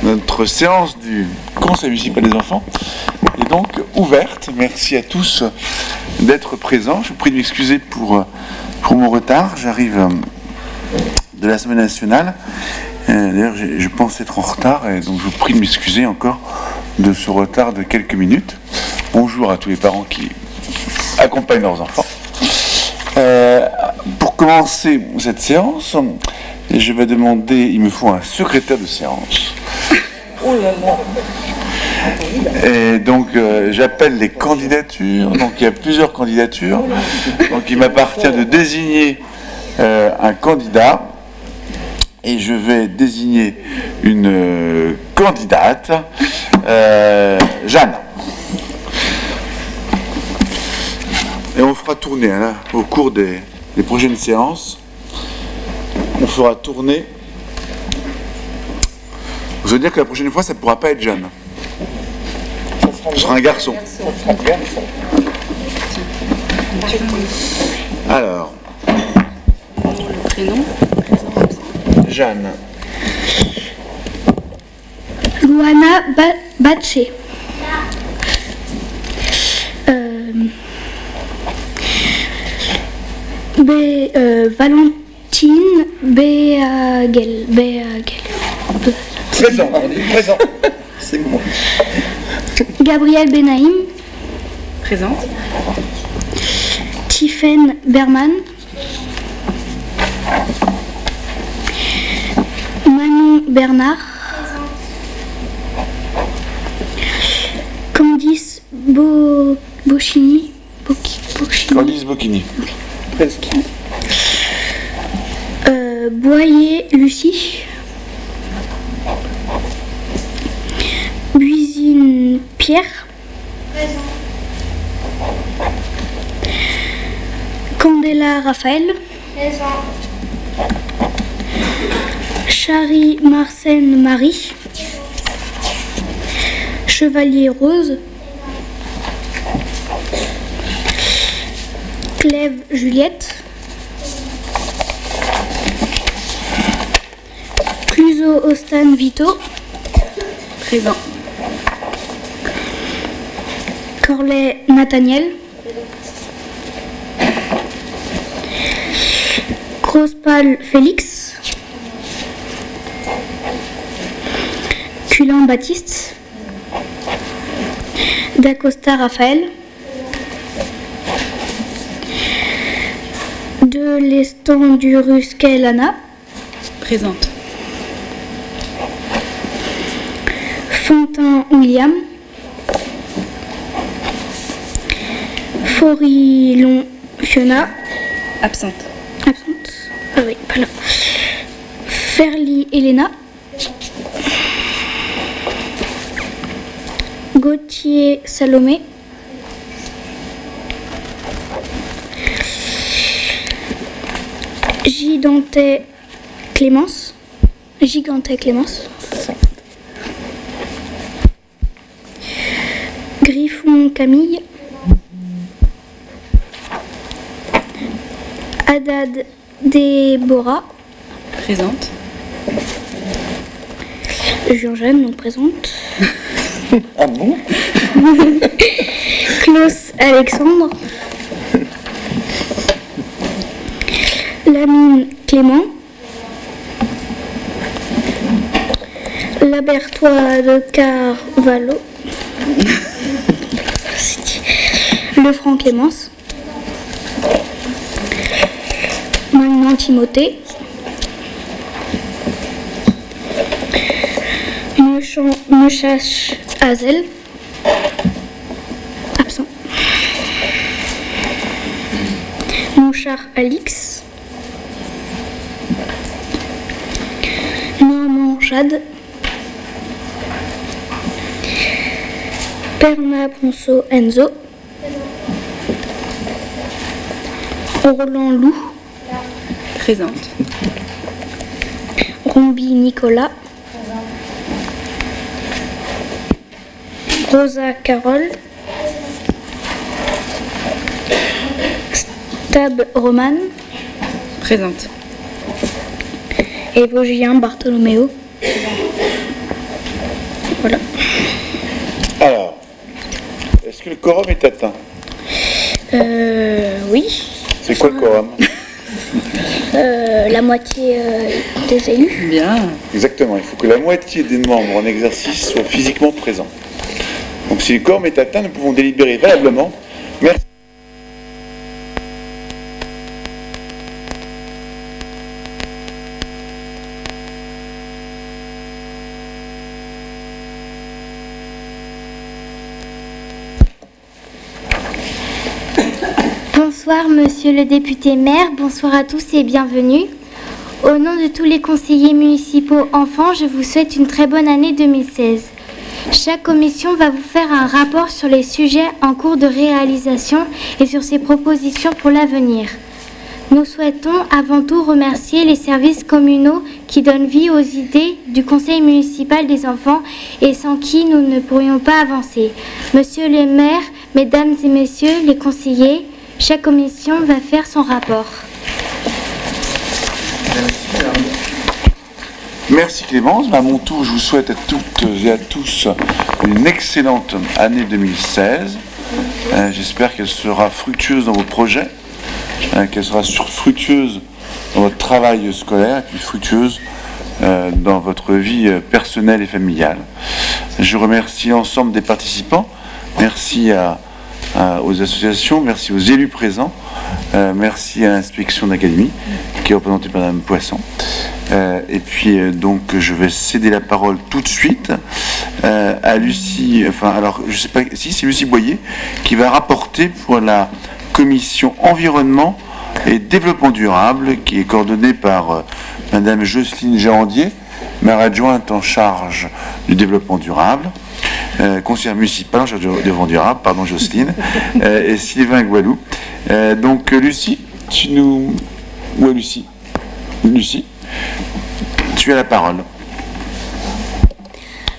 Notre séance du Conseil municipal des enfants est donc ouverte. Merci à tous d'être présents. Je vous prie de m'excuser pour mon retard. J'arrive de la semaine nationale. D'ailleurs, je pense être en retard et donc je vous prie de m'excuser encore de ce retard de quelques minutes. Bonjour à tous les parents qui accompagnent leurs enfants. Pour commencer cette séance, je vais demander, il me faut un secrétaire de séance. Et donc j'appelle les candidatures. Donc il y a plusieurs candidatures. Donc il m'appartient de désigner un candidat. Et je vais désigner une candidate, Jeanne. Et on fera tourner, hein, au cours des prochaines séances, on fera tourner. Je veux dire que la prochaine fois, ça ne pourra pas être Jeanne. Ce sera un garçon. Alors. Le prénom. Jeanne. Luana Baché. Valentine Béagel. Présent, on dit présent. C'est bon. Gabriel Benaïm. Présente. Tiffaine Berman. Manon Bernard. Candice Bocchini. Candice Bocchini. Boyer Lucie. Buisine Pierre. Candela Raphaël. Chary Marcène Marie. Chevalier Rose. Clève Juliette. Cluzo Ostan Vito. Présent. Corlet Nathaniel. Grospal Félix. Culin Baptiste. D'Acosta Raphaël. De l'Estan du Rusquet Lana. Présente. Fantin William. Forilon Fiona. Absente. Absente. Ah oui, pas là. Ferly Elena. Gauthier Salomé. Gigantet Clémence. Griffon Camille. Haddad Déborah. Présente. Jean-Jeanne, donc présente. Ah bon? Klaus Alexandre. Lamine Clément. Labertois de Carvalho. Lefranc Clémence. Magnan Timothée. Meuchach Hazel. Absent. Monchard Alix. Normand Jade. Perna Ponceau Enzo. Roland Loup. Présente. Rombi Nicolas. Rosa Carole. Tab Romane. Présente. Évogien Bartholoméo. Voilà. Alors, est-ce que le quorum est atteint? Oui. C'est quoi le quorum? La moitié des élus. Bien. Exactement, il faut que la moitié des membres en exercice soient physiquement présents. Donc si le quorum est atteint, nous pouvons délibérer valablement. Merci. Bonsoir Monsieur le député maire, bonsoir à tous et bienvenue. Au nom de tous les conseillers municipaux enfants, je vous souhaite une très bonne année 2016. Chaque commission va vous faire un rapport sur les sujets en cours de réalisation et sur ses propositions pour l'avenir. Nous souhaitons avant tout remercier les services communaux qui donnent vie aux idées du conseil municipal des enfants et sans qui nous ne pourrions pas avancer. Monsieur le maire, mesdames et messieurs les conseillers, chaque commission va faire son rapport. Merci Clémence. À mon tour, je vous souhaite à toutes et à tous une excellente année 2016. J'espère qu'elle sera fructueuse dans vos projets, qu'elle sera fructueuse dans votre travail scolaire et puis fructueuse dans votre vie personnelle et familiale. Je remercie l'ensemble des participants. Merci aux associations, merci aux élus présents, merci à l'inspection d'académie qui est représentée par Madame Poisson. Et puis donc je vais céder la parole tout de suite à Lucie, enfin alors je sais pas si c'est Lucie Boyer qui va rapporter pour la commission environnement et développement durable qui est coordonnée par Madame Jocelyne Gérandier, maire adjointe en charge du développement durable. Conseillère municipale en charge du développement durable, pardon Jocelyne, et Sylvain Goualou. Donc Lucie, tu nous... Où est Lucie? Lucie, tu as la parole.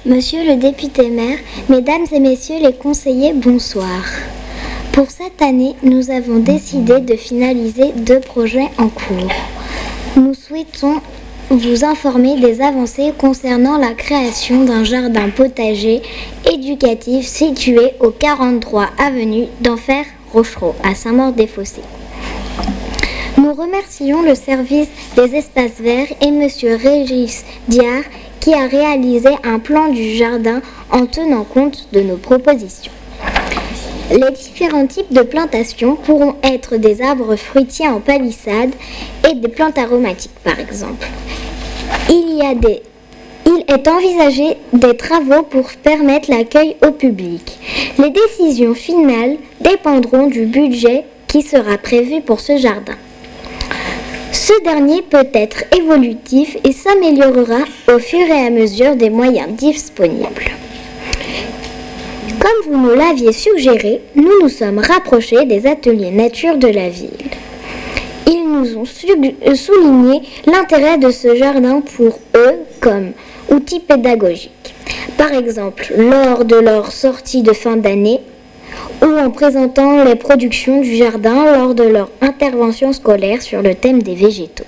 Monsieur le député maire, mesdames et messieurs les conseillers, bonsoir. Pour cette année, nous avons décidé de finaliser 2 projets en cours. Nous souhaitons vous informer des avancées concernant la création d'un jardin potager éducatif situé au 43 avenue d'Enfer Rochereau à Saint-Maur-des-Fossés. Nous remercions le service des espaces verts et Monsieur Régis Diard qui a réalisé un plan du jardin en tenant compte de nos propositions. Les différents types de plantations pourront être des arbres fruitiers en palissade et des plantes aromatiques par exemple. Il est envisagé des travaux pour permettre l'accueil au public. Les décisions finales dépendront du budget qui sera prévu pour ce jardin. Ce dernier peut être évolutif et s'améliorera au fur et à mesure des moyens disponibles. Comme vous nous l'aviez suggéré, nous nous sommes rapprochés des ateliers nature de la ville. Ils nous ont souligné l'intérêt de ce jardin pour eux comme outil pédagogique. Par exemple, lors de leur sortie de fin d'année ou en présentant les productions du jardin lors de leur intervention scolaire sur le thème des végétaux.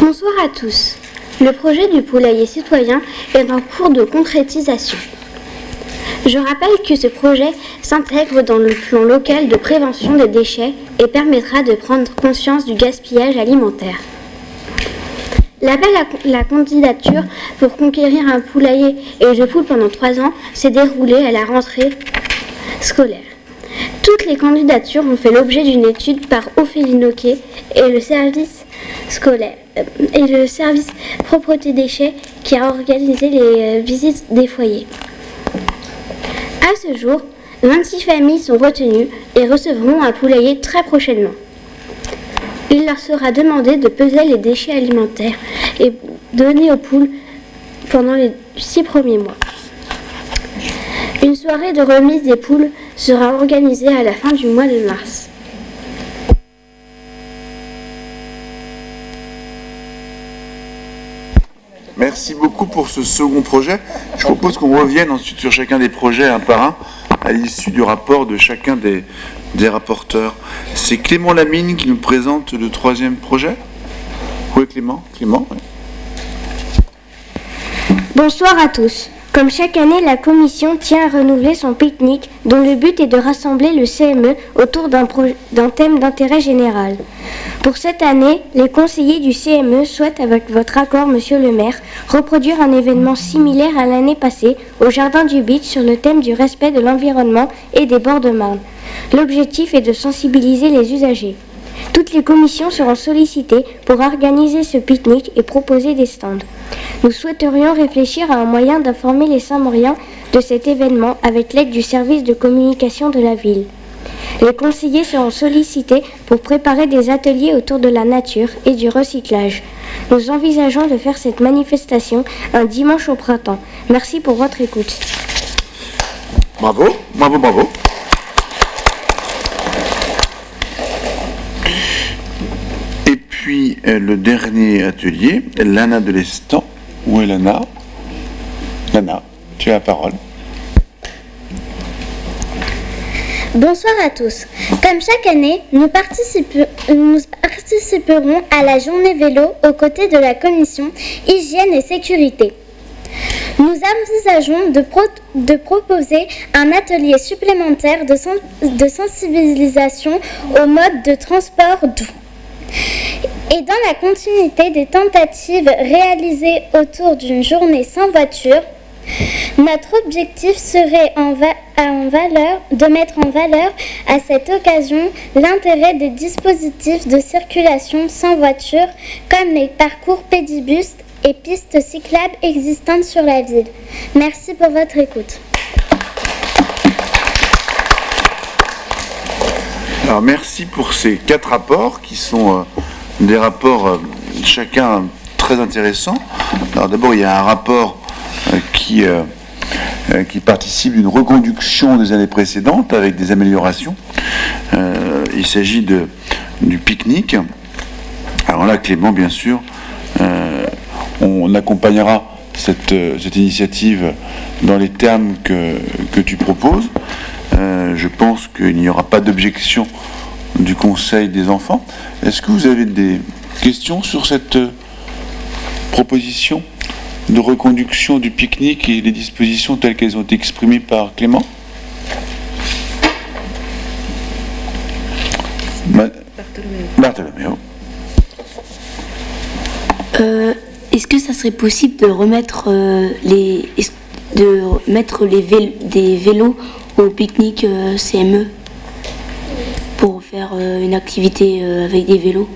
Bonsoir à tous. Le projet du poulailler citoyen est en cours de concrétisation. Je rappelle que ce projet s'intègre dans le plan local de prévention des déchets et permettra de prendre conscience du gaspillage alimentaire. L'appel à la candidature pour conquérir un poulailler et de poules pendant 3 ans s'est déroulé à la rentrée scolaire. Toutes les candidatures ont fait l'objet d'une étude par Ophélie Noquet et le service scolaire et le service propreté déchets qui a organisé les visites des foyers. À ce jour, 26 familles sont retenues et recevront un poulailler très prochainement. Il leur sera demandé de peser les déchets alimentaires et donner aux poules pendant les 6 premiers mois. Une soirée de remise des poules sera organisée à la fin du mois de mars. Merci beaucoup pour ce second projet. Je propose qu'on revienne ensuite sur chacun des projets un par un à l'issue du rapport de chacun des rapporteurs. C'est Clément Lamine qui nous présente le troisième projet. Oui, Clément, oui. Bonsoir à tous. Comme chaque année, la Commission tient à renouveler son pique-nique dont le but est de rassembler le CME autour d'un thème d'intérêt général. Pour cette année, les conseillers du CME souhaitent, avec votre accord, Monsieur le maire, reproduire un événement similaire à l'année passée au Jardin du Beach sur le thème du respect de l'environnement et des bords de Marne. L'objectif est de sensibiliser les usagers. Toutes les commissions seront sollicitées pour organiser ce pique-nique et proposer des stands. Nous souhaiterions réfléchir à un moyen d'informer les Saint-Mauriens de cet événement avec l'aide du service de communication de la ville. Les conseillers seront sollicités pour préparer des ateliers autour de la nature et du recyclage. Nous envisageons de faire cette manifestation un dimanche au printemps. Merci pour votre écoute. Bravo, bravo, bravo. Et puis le dernier atelier, Lana de l'Estan. Où est Lana? Lana, tu as la parole. Bonsoir à tous. Comme chaque année, nous participerons à la journée vélo aux côtés de la commission Hygiène et Sécurité. Nous envisageons de proposer un atelier supplémentaire de sensibilisation au mode de transport doux. Et dans la continuité des tentatives réalisées autour d'une journée sans voiture, notre objectif serait de mettre en valeur à cette occasion l'intérêt des dispositifs de circulation sans voiture comme les parcours pédibus et pistes cyclables existantes sur la ville. Merci pour votre écoute. Alors merci pour ces 4 rapports qui sont des rapports chacun très intéressants. Alors d'abord il y a un rapport qui participe d'une reconduction des années précédentes avec des améliorations. Il s'agit du pique-nique. Alors là, Clément, bien sûr, on accompagnera cette initiative dans les termes que tu proposes. Je pense qu'il n'y aura pas d'objection du Conseil des enfants. Est-ce que vous avez des questions sur cette proposition de reconduction du pique-nique et les dispositions telles qu'elles ont été exprimées par Clément? Bartholoméo. Est-ce que ça serait possible de remettre des vélos au pique-nique CME pour faire une activité avec des vélos?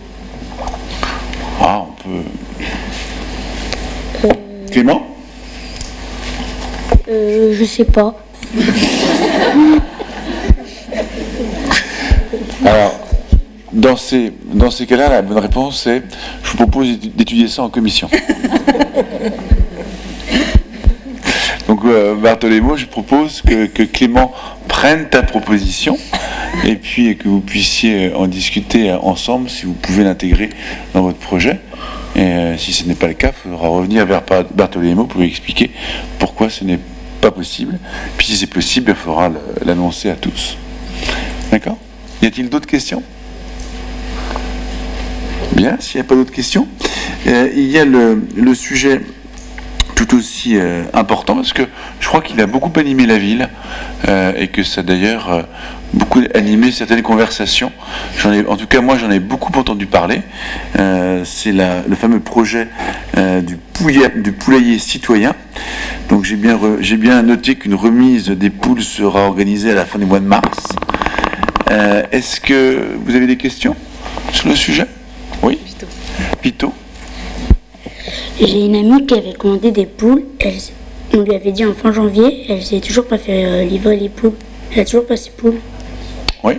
Ah, on peut. Clément? Je sais pas. Alors, dans ces cas-là, la bonne réponse c'est je vous propose d'étudier ça en commission. Donc, Bartholoméo, je propose que Clément prenne ta proposition et puis que vous puissiez en discuter ensemble si vous pouvez l'intégrer dans votre projet. Et si ce n'est pas le cas, il faudra revenir vers Bartholoméo pour lui expliquer pourquoi ce n'est pas possible. Puis si c'est possible, il faudra l'annoncer à tous. D'accord? Y a-t-il d'autres questions? Bien, s'il n'y a pas d'autres questions, il y a le sujet tout aussi important, parce que je crois qu'il a beaucoup animé la ville et que ça a d'ailleurs beaucoup animé certaines conversations. En tout cas, moi, j'en ai beaucoup entendu parler. C'est le fameux projet du poulailler citoyen. Donc, j'ai bien noté qu'une remise des poules sera organisée à la fin du mois de mars. Est-ce que vous avez des questions sur le sujet? Oui. Pito. J'ai une amie qui avait commandé des poules. On lui avait dit en fin janvier, elle s'est toujours pas fait livrer les poules. Elle a toujours pas ses poules. Oui.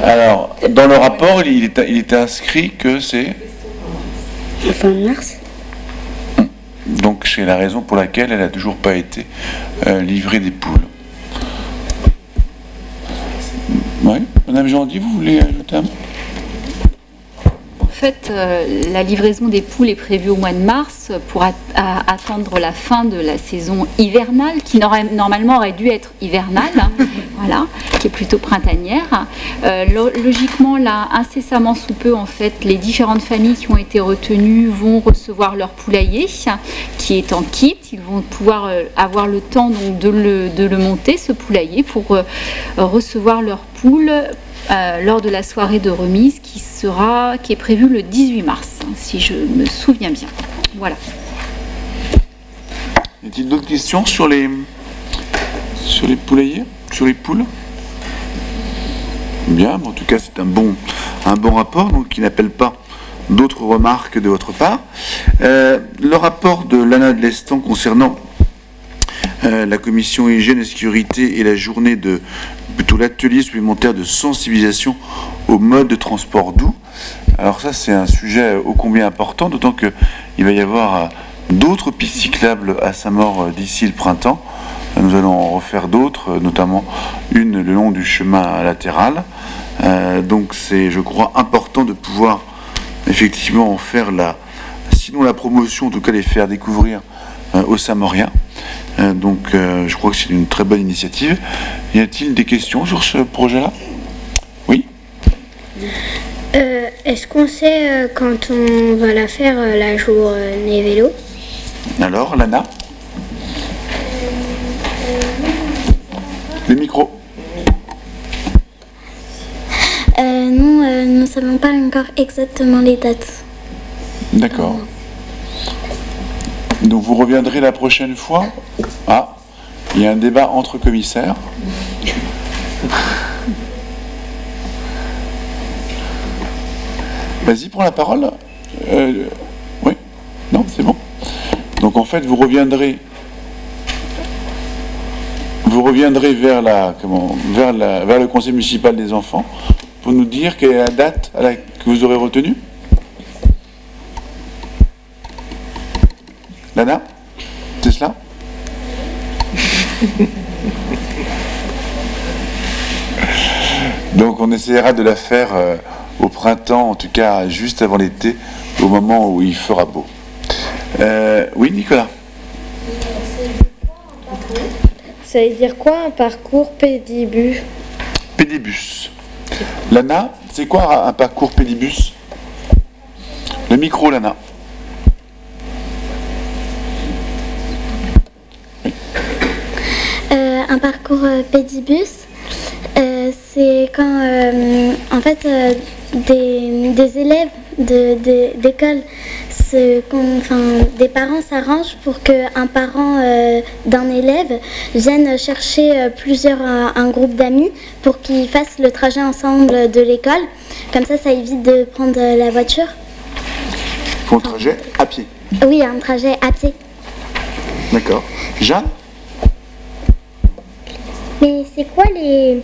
Alors, dans le rapport, il était inscrit que c'est... Fin mars. Donc c'est la raison pour laquelle elle n'a toujours pas été livrée des poules. Oui, Madame Jandy, vous voulez ajouter un mot ? En fait, la livraison des poules est prévue au mois de mars pour attendre la fin de la saison hivernale, qui normalement aurait dû être hivernale, voilà, qui est plutôt printanière. Logiquement, là, incessamment sous peu, en fait, les différentes familles qui ont été retenues vont recevoir leur poulailler, qui est en kit. Ils vont pouvoir avoir le temps donc, de le monter, ce poulailler, pour recevoir leurs poules lors de la soirée de remise qui est prévue le 18 mars, si je me souviens bien. Voilà. Y a-t-il d'autres questions sur les poulaillers, sur les poules? Bien, en tout cas c'est un bon rapport, donc qui n'appelle pas d'autres remarques de votre part. Le rapport de Lana de Lestan concernant la commission hygiène et sécurité et la journée plutôt l'atelier supplémentaire de sensibilisation au mode de transport doux. Alors ça c'est un sujet ô combien important, d'autant qu'il va y avoir d'autres pistes cyclables à Saint-Maur d'ici le printemps. Nous allons en refaire d'autres, notamment une le long du chemin latéral. Donc c'est, je crois, important de pouvoir effectivement en faire sinon la promotion, en tout cas les faire découvrir aux Saint-Mauriens. Donc je crois que c'est une très bonne initiative. Y a-t-il des questions sur ce projet-là? Oui. Est-ce qu'on sait quand on va la faire la journée vélo? Alors, Lana? Le micro. Non, nous ne savons pas encore exactement les dates. D'accord. Donc vous reviendrez la prochaine fois? Ah, il y a un débat entre commissaires. Vas-y, prends la parole. Oui? Non, c'est bon. Donc en fait, vous reviendrez vers vers le conseil municipal des enfants pour nous dire quelle est la date que vous aurez retenue. Lana, c'est cela? Donc on essaiera de la faire au printemps, en tout cas juste avant l'été, au moment où il fera beau. Oui, Nicolas? Ça veut dire quoi un parcours pédibus? Pédibus. Lana, c'est quoi un parcours pédibus? Le micro, Lana. Un parcours pédibus, c'est quand en fait des élèves d'école, des parents s'arrangent pour qu'un parent d'un élève vienne chercher un groupe d'amis pour qu'ils fassent le trajet ensemble de l'école. Comme ça évite de prendre la voiture. Ils font un trajet à pied. Oui, un trajet à pied. D'accord. Jeanne? Mais c'est quoi les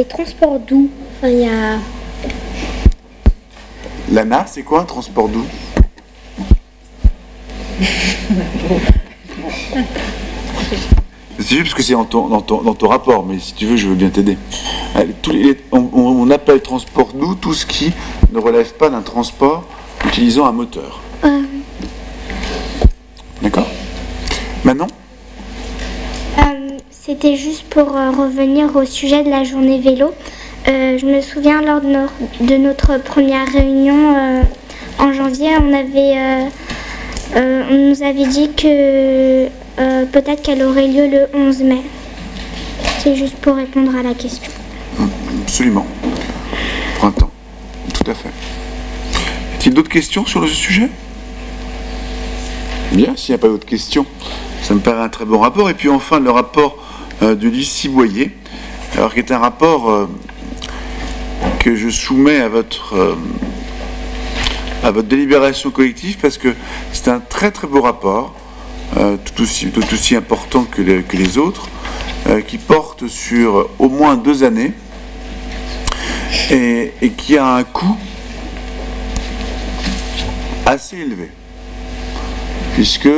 transports doux? Enfin, il y a... Lana, c'est quoi un transport doux? C'est juste parce que c'est dans ton rapport, mais si tu veux, je veux bien t'aider. On appelle transport doux tout ce qui ne relève pas d'un transport utilisant un moteur. D'accord? Manon? C'était juste pour revenir au sujet de la journée vélo. Je me souviens lors de notre première réunion en janvier, on nous avait dit que peut-être qu'elle aurait lieu le 11 mai. C'est juste pour répondre à la question. Absolument. Printemps. Tout à fait. Y a-t-il d'autres questions sur le sujet? Bien, s'il n'y a pas d'autres questions, ça me paraît un très bon rapport. Et puis enfin, le rapport de Lucie Boyer, alors qui est un rapport que je soumets à votre délibération collective, parce que c'est un très très beau rapport, tout aussi important que les autres, qui porte sur au moins 2 années et qui a un coût assez élevé. puisque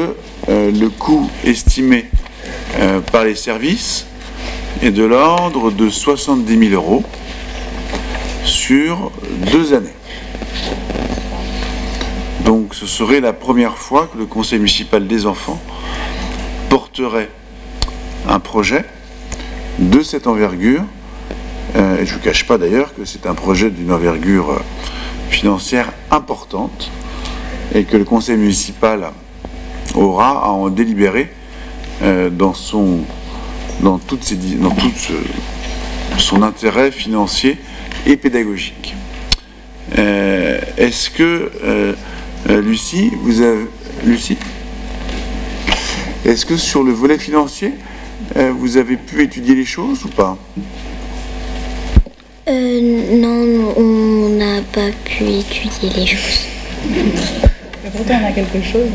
le coût estimé par les services est de l'ordre de 70 000 € sur 2 années. Donc ce serait la première fois que le conseil municipal des enfants porterait un projet de cette envergure, et je ne vous cache pas d'ailleurs que c'est un projet d'une envergure financière importante, et que le conseil municipal aura à en délibérer dans tout son intérêt financier et pédagogique. Est-ce que Lucie, est-ce que sur le volet financier, vous avez pu étudier les choses ou pas? Non, on n'a pas pu étudier les choses. Pourtant, on a quelque chose.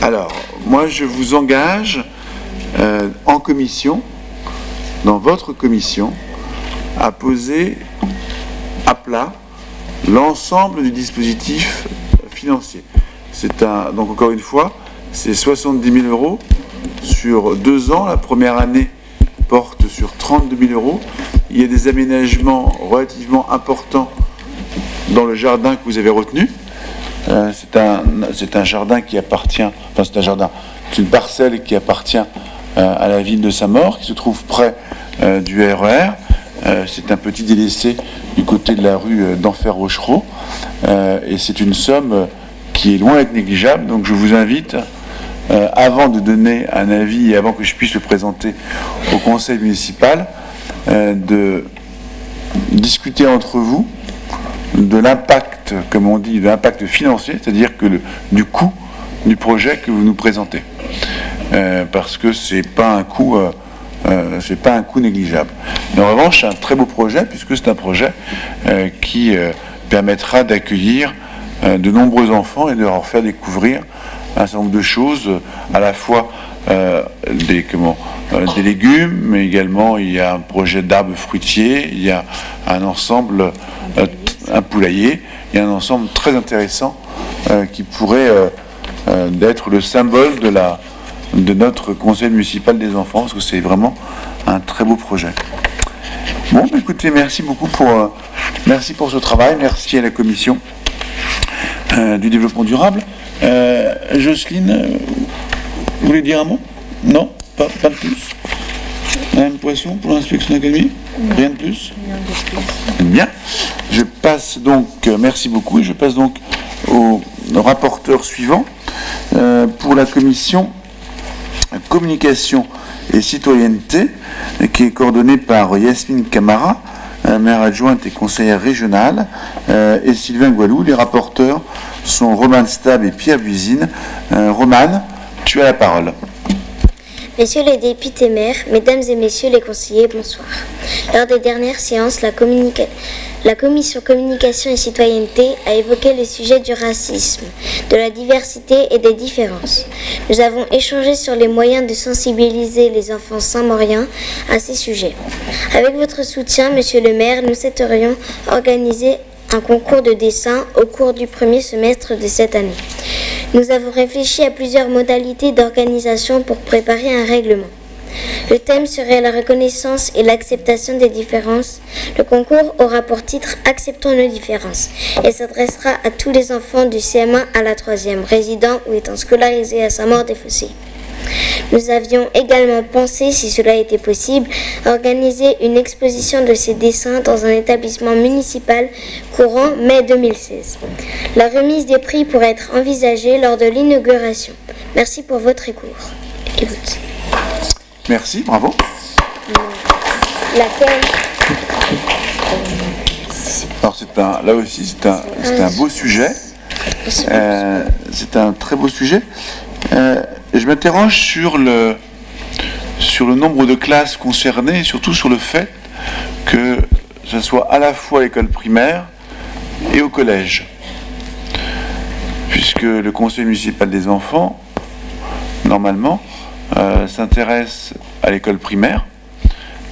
Alors, moi, je vous engage en commission, dans votre commission, à poser à plat l'ensemble du dispositif financier. Donc, encore une fois, c'est 70 000 € sur 2 ans. La première année porte sur 32 000 €. Il y a des aménagements relativement importants dans le jardin que vous avez retenu. C'est un jardin qui appartient, c'est une parcelle qui appartient à la ville de Saint-Maur, qui se trouve près du RER. C'est un petit délaissé du côté de la rue d'Enfer-Rochereau, et c'est une somme qui est loin d'être négligeable. Donc je vous invite, avant de donner un avis et avant que je puisse le présenter au conseil municipal, de discuter entre vous de l'impact, comme on dit, de l'impact financier, c'est-à-dire que du coût du projet que vous nous présentez, parce que c'est pas un coût négligeable. Mais en revanche, c'est un très beau projet, puisque c'est un projet qui permettra d'accueillir de nombreux enfants et de leur faire découvrir un certain nombre de choses, à la fois des légumes, mais également il y a un projet d'arbres fruitiers, il y a un ensemble, un poulailler, il y a un ensemble très intéressant qui pourrait d'être le symbole de notre conseil municipal des enfants, parce que c'est vraiment un très beau projet. Bon, écoutez, merci beaucoup merci pour ce travail, merci à la commission du développement durable. Jocelyne, vous voulez dire un mot? Non, pas de plus. Madame Poisson pour l'inspection d'académie? Rien de plus? Bien. Je passe donc, merci beaucoup, et je passe donc au rapporteur suivant pour la commission communication et citoyenneté, qui est coordonnée par Yasmine Camara, maire adjointe et conseillère régionale, et Sylvain Goualou. Les rapporteurs sont Romane Stab et Pierre Buisine. Romane, tu as la parole. Messieurs les députés maires, mesdames et messieurs les conseillers, bonsoir. Lors des dernières séances, la commission communication et citoyenneté a évoqué le sujet du racisme, de la diversité et des différences. Nous avons échangé sur les moyens de sensibiliser les enfants saint-mauriens à ces sujets. Avec votre soutien, monsieur le maire, nous souhaiterions organiser un concours de dessin au cours du premier semestre de cette année. Nous avons réfléchi à plusieurs modalités d'organisation pour préparer un règlement. Le thème serait la reconnaissance et l'acceptation des différences. Le concours aura pour titre « Acceptons nos différences » et s'adressera à tous les enfants du CM1 à la 3e, résidant ou étant scolarisés à Saint-Maur-des-Fossés. Nous avions également pensé, si cela était possible, organiser une exposition de ces dessins dans un établissement municipal courant mai 2016. La remise des prix pourrait être envisagée lors de l'inauguration. Merci pour votre écoute. Merci, bravo. Alors là aussi, c'est un beau sujet. C'est un très beau sujet. Je m'interroge sur le nombre de classes concernées, et surtout sur le fait que ce soit à la fois à l'école primaire et au collège. Puisque le conseil municipal des enfants, normalement, s'intéresse à l'école primaire.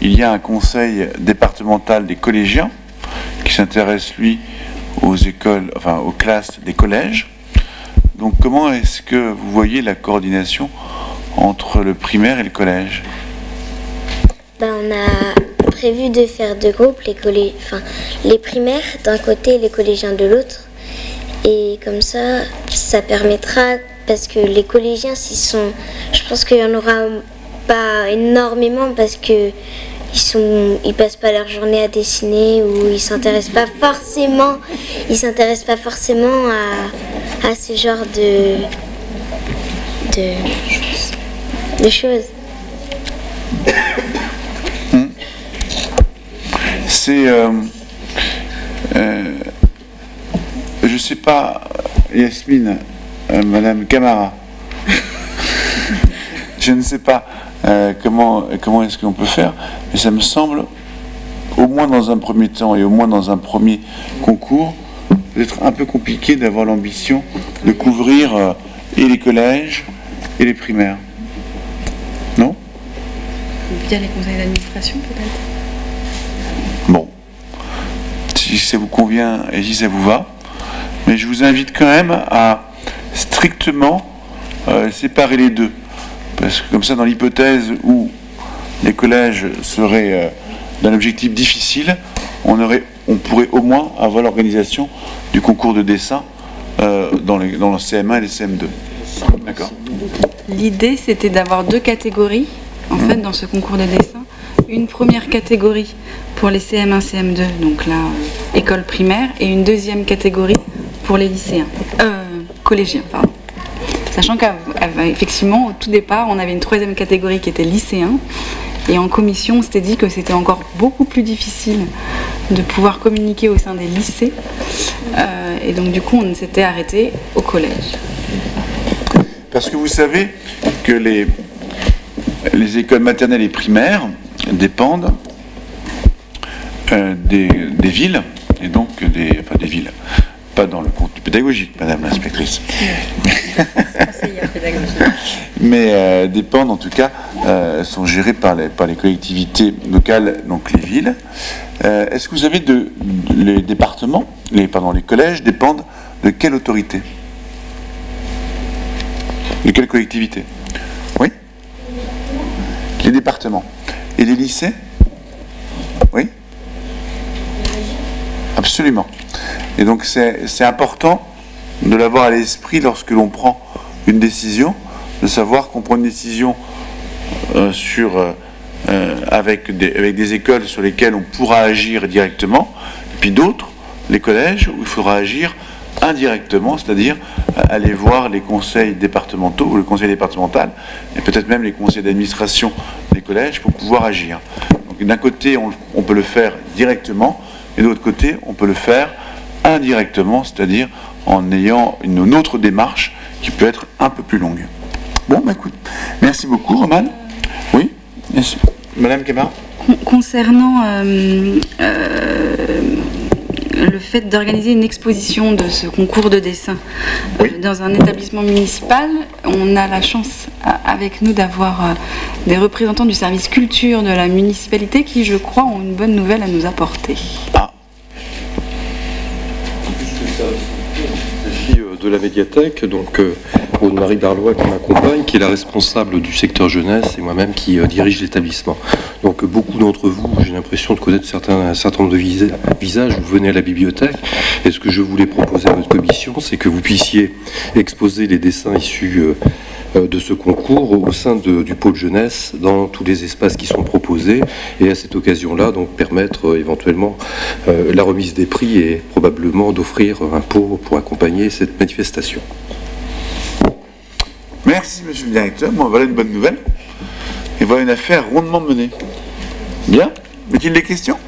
Il y a un conseil départemental des collégiens qui s'intéresse, lui, aux classes des collèges. donc comment est-ce que vous voyez la coordination entre le primaire et le collège? On a prévu de faire deux groupes, les primaires d'un côté et les collégiens de l'autre. Et comme ça permettra, parce que les collégiens, je pense qu'il n'y en aura pas énormément parce que ils passent pas leur journée à dessiner ou ils s'intéressent pas forcément à ce genre de choses. C'est je sais pas, Yasmine, Madame Camara, je ne sais pas comment est-ce qu'on peut faire, mais ça me semble, au moins dans un premier temps et au moins dans un premier concours, d'être un peu compliqué d'avoir l'ambition de couvrir et les collèges et les primaires. Non? Via les conseils d'administration, peut-être? Bon, si ça vous convient et si ça vous va, mais je vous invite quand même à strictement séparer les deux. Parce que comme ça, dans l'hypothèse où les collèges seraient d'un objectif difficile, on pourrait au moins avoir l'organisation du concours de dessin dans le CM1 et les CM2. D'accord? L'idée, c'était d'avoir deux catégories, en fait, dans ce concours de dessin. Une première catégorie pour les CM1, CM2, donc là, école primaire, et une deuxième catégorie pour les lycéens, collégiens, pardon. Sachant qu'effectivement, au tout départ, on avait une troisième catégorie qui était lycéens, et en commission, on s'était dit que c'était encore beaucoup plus difficile de pouvoir communiquer au sein des lycées, et donc du coup, on s'était arrêté au collège. Parce que vous savez que les écoles maternelles et primaires dépendent des villes, et donc des villes, pas dans le contenu pédagogique, Madame l'inspectrice, mais dépendent en tout cas, sont gérées par les collectivités locales, donc les villes. Est-ce que vous avez les départements, les collèges dépendent de quelle autorité? De quelle collectivité? Oui? Les départements. Et les lycées? Oui? Absolument. Et donc c'est important de l'avoir à l'esprit lorsque l'on prend une décision, de savoir qu'on prend une décision avec des écoles sur lesquelles on pourra agir directement, et puis d'autres, les collèges, où il faudra agir indirectement, c'est-à-dire aller voir les conseils départementaux ou le conseil départemental, et peut-être même les conseils d'administration des collèges pour pouvoir agir. Donc d'un côté, on peut le faire directement, et de l'autre côté, on peut le faire indirectement, c'est-à-dire en ayant une autre démarche qui peut être un peu plus longue. Bon, écoute, merci beaucoup, Romane. Oui, Madame Camara. Concernant le fait d'organiser une exposition de ce concours de dessin dans un établissement municipal, on a la chance avec nous d'avoir des représentants du service culture de la municipalité qui, je crois, ont une bonne nouvelle à nous apporter. De la médiathèque, donc Aude-Marie Darlois qui m'accompagne, qui est la responsable du secteur jeunesse, et moi-même qui dirige l'établissement. Donc beaucoup d'entre vous, j'ai l'impression de connaître un certain nombre de visages, vous venez à la bibliothèque, et ce que je voulais proposer à votre commission, c'est que vous puissiez exposer les dessins issus de ce concours au sein du pôle jeunesse dans tous les espaces qui sont proposés, et à cette occasion-là donc permettre éventuellement la remise des prix et probablement d'offrir un pot pour accompagner cette manifestation. Merci monsieur le directeur, bon, voilà une bonne nouvelle et voilà une affaire rondement menée. Bien, y a-t-il des questions?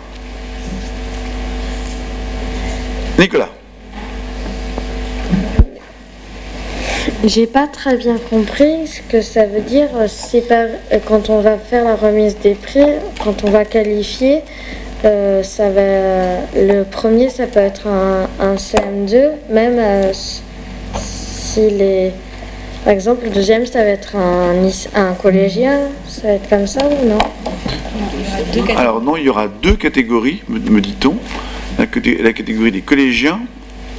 Nicolas. J'ai pas très bien compris ce que ça veut dire. C'est pas quand on va faire la remise des prix, quand on va qualifier, le premier ça peut être un CM2, même si par exemple le deuxième ça va être un collégien, ça va être comme ça ou non? Alors non, il y aura deux catégories, me dit-on, la catégorie des collégiens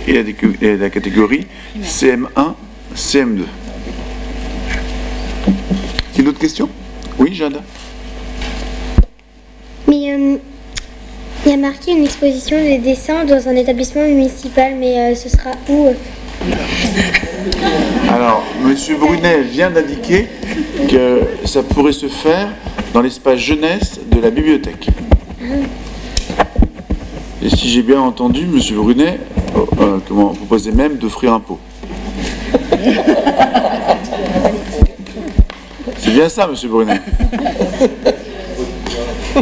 et la catégorie CM1, CM2. Y a d'autres questions? Oui, Jade? Mais il y a marqué une exposition des dessins dans un établissement municipal, mais ce sera où? Alors, Monsieur Brunet vient d'indiquer que ça pourrait se faire dans l'espace jeunesse de la bibliothèque. Et si j'ai bien entendu, Monsieur Brunet proposait même d'offrir un pot. C'est bien ça, Monsieur Brunet. Y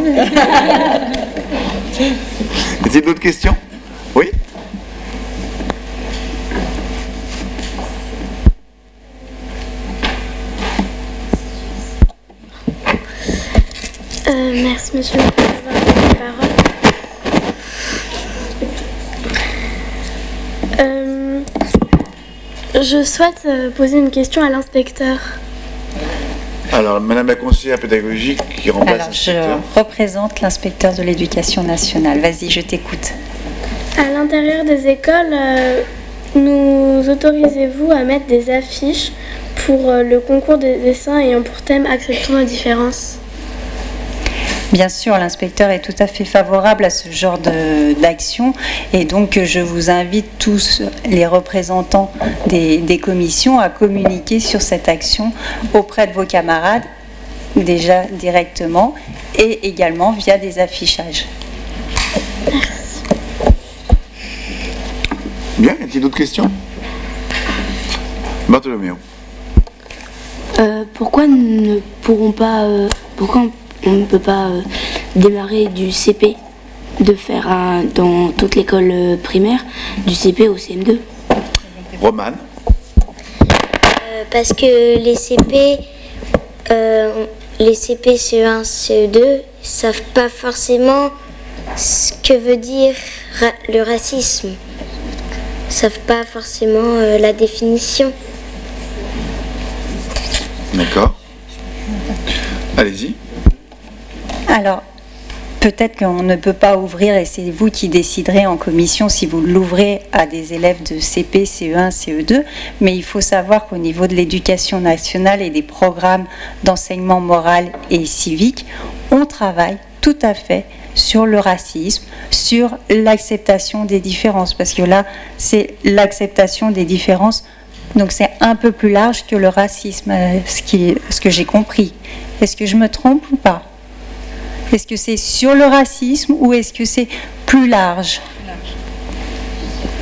a-t-il d'autres questions? Oui? Merci, monsieur le président, de la parole. Je souhaite poser une question à l'inspecteur. Alors, Madame la conseillère pédagogique qui remplace l'inspecteur. Je représente l'inspecteur de l'Éducation nationale. Vas-y, je t'écoute. À l'intérieur des écoles, nous autorisez-vous à mettre des affiches pour le concours des dessins ayant pour thème Acceptons la différence? Bien sûr, l'inspecteur est tout à fait favorable à ce genre d'action et donc je vous invite tous les représentants des commissions à communiquer sur cette action auprès de vos camarades, déjà directement et également via des affichages. Merci. Bien, y a-t-il d'autres questions? Bartholoméo. Pourquoi ne pourront pas... pourquoi on ne peut pas démarrer du CP, de faire dans toute l'école primaire, du CP au CM2? Romane. Parce que les CP CE1, CE2 savent pas forcément ce que veut dire le racisme. Ils savent pas forcément la définition. D'accord. Allez-y. Alors, peut-être qu'on ne peut pas ouvrir, et c'est vous qui déciderez en commission si vous l'ouvrez à des élèves de CP, CE1, CE2, mais il faut savoir qu'au niveau de l'éducation nationale et des programmes d'enseignement moral et civique, on travaille tout à fait sur le racisme, sur l'acceptation des différences, parce que là, c'est l'acceptation des différences, donc c'est un peu plus large que le racisme, ce que j'ai compris. Est-ce que je me trompe ou pas ? Est-ce que c'est sur le racisme ou est-ce que c'est plus large?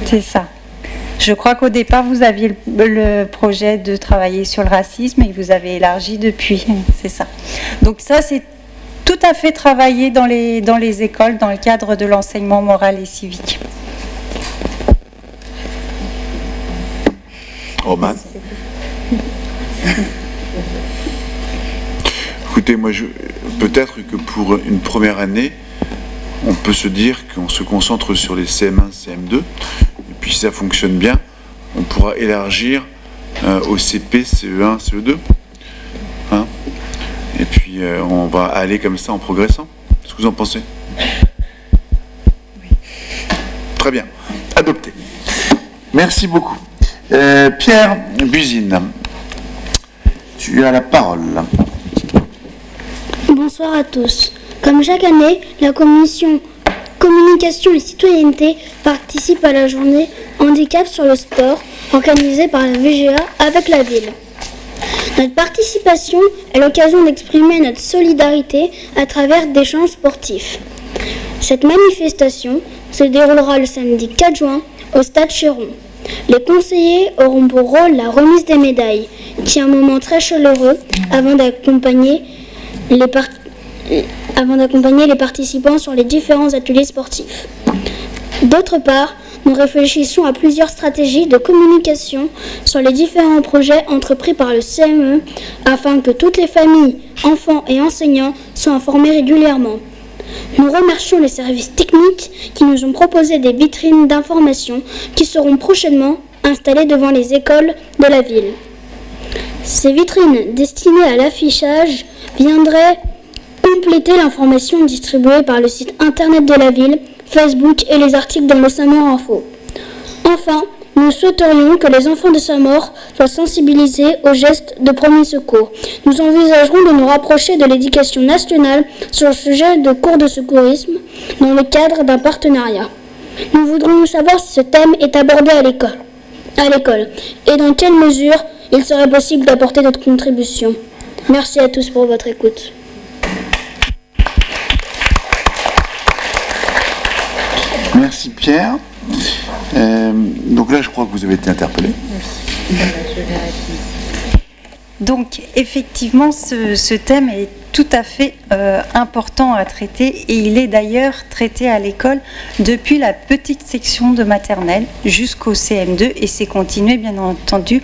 C'est ça. Je crois qu'au départ, vous aviez le projet de travailler sur le racisme et que vous avez élargi depuis. C'est ça. Donc ça, c'est tout à fait travaillé dans les écoles dans le cadre de l'enseignement moral et civique. Roman. Écoutez, moi, peut-être que pour une première année, on peut se dire qu'on se concentre sur les CM1, CM2, et puis si ça fonctionne bien, on pourra élargir au CP, CE1, CE2. Hein, et puis on va aller comme ça en progressant. Qu'est-ce que vous en pensez? Très bien. Adopté. Merci beaucoup. Pierre Buzine, tu as la parole. Bonsoir à tous. Comme chaque année, la commission Communication et Citoyenneté participe à la journée Handicap sur le sport organisée par la VGA avec la ville. Notre participation est l'occasion d'exprimer notre solidarité à travers des champs sportifs. Cette manifestation se déroulera le samedi 4 juin au stade Chéron. Les conseillers auront pour rôle la remise des médailles, qui est un moment très chaleureux avant d'accompagner les participants sur les différents ateliers sportifs. D'autre part, nous réfléchissons à plusieurs stratégies de communication sur les différents projets entrepris par le CME afin que toutes les familles, enfants et enseignants soient informés régulièrement. Nous remercions les services techniques qui nous ont proposé des vitrines d'information qui seront prochainement installées devant les écoles de la ville. Ces vitrines destinées à l'affichage viendraient compléter l'information distribuée par le site internet de la ville, Facebook et les articles dans le Saumur Info. Enfin, nous souhaiterions que les enfants de Saint-Maur soient sensibilisés aux gestes de premier secours. Nous envisagerons de nous rapprocher de l'éducation nationale sur le sujet de cours de secourisme dans le cadre d'un partenariat. Nous voudrions savoir si ce thème est abordé à l'école et dans quelle mesure il serait possible d'apporter notre contribution. Merci à tous pour votre écoute. Merci Pierre. Donc là, je crois que vous avez été interpellé. Donc effectivement, ce thème est tout à fait important à traiter et il est d'ailleurs traité à l'école depuis la petite section de maternelle jusqu'au CM2 et c'est continué bien entendu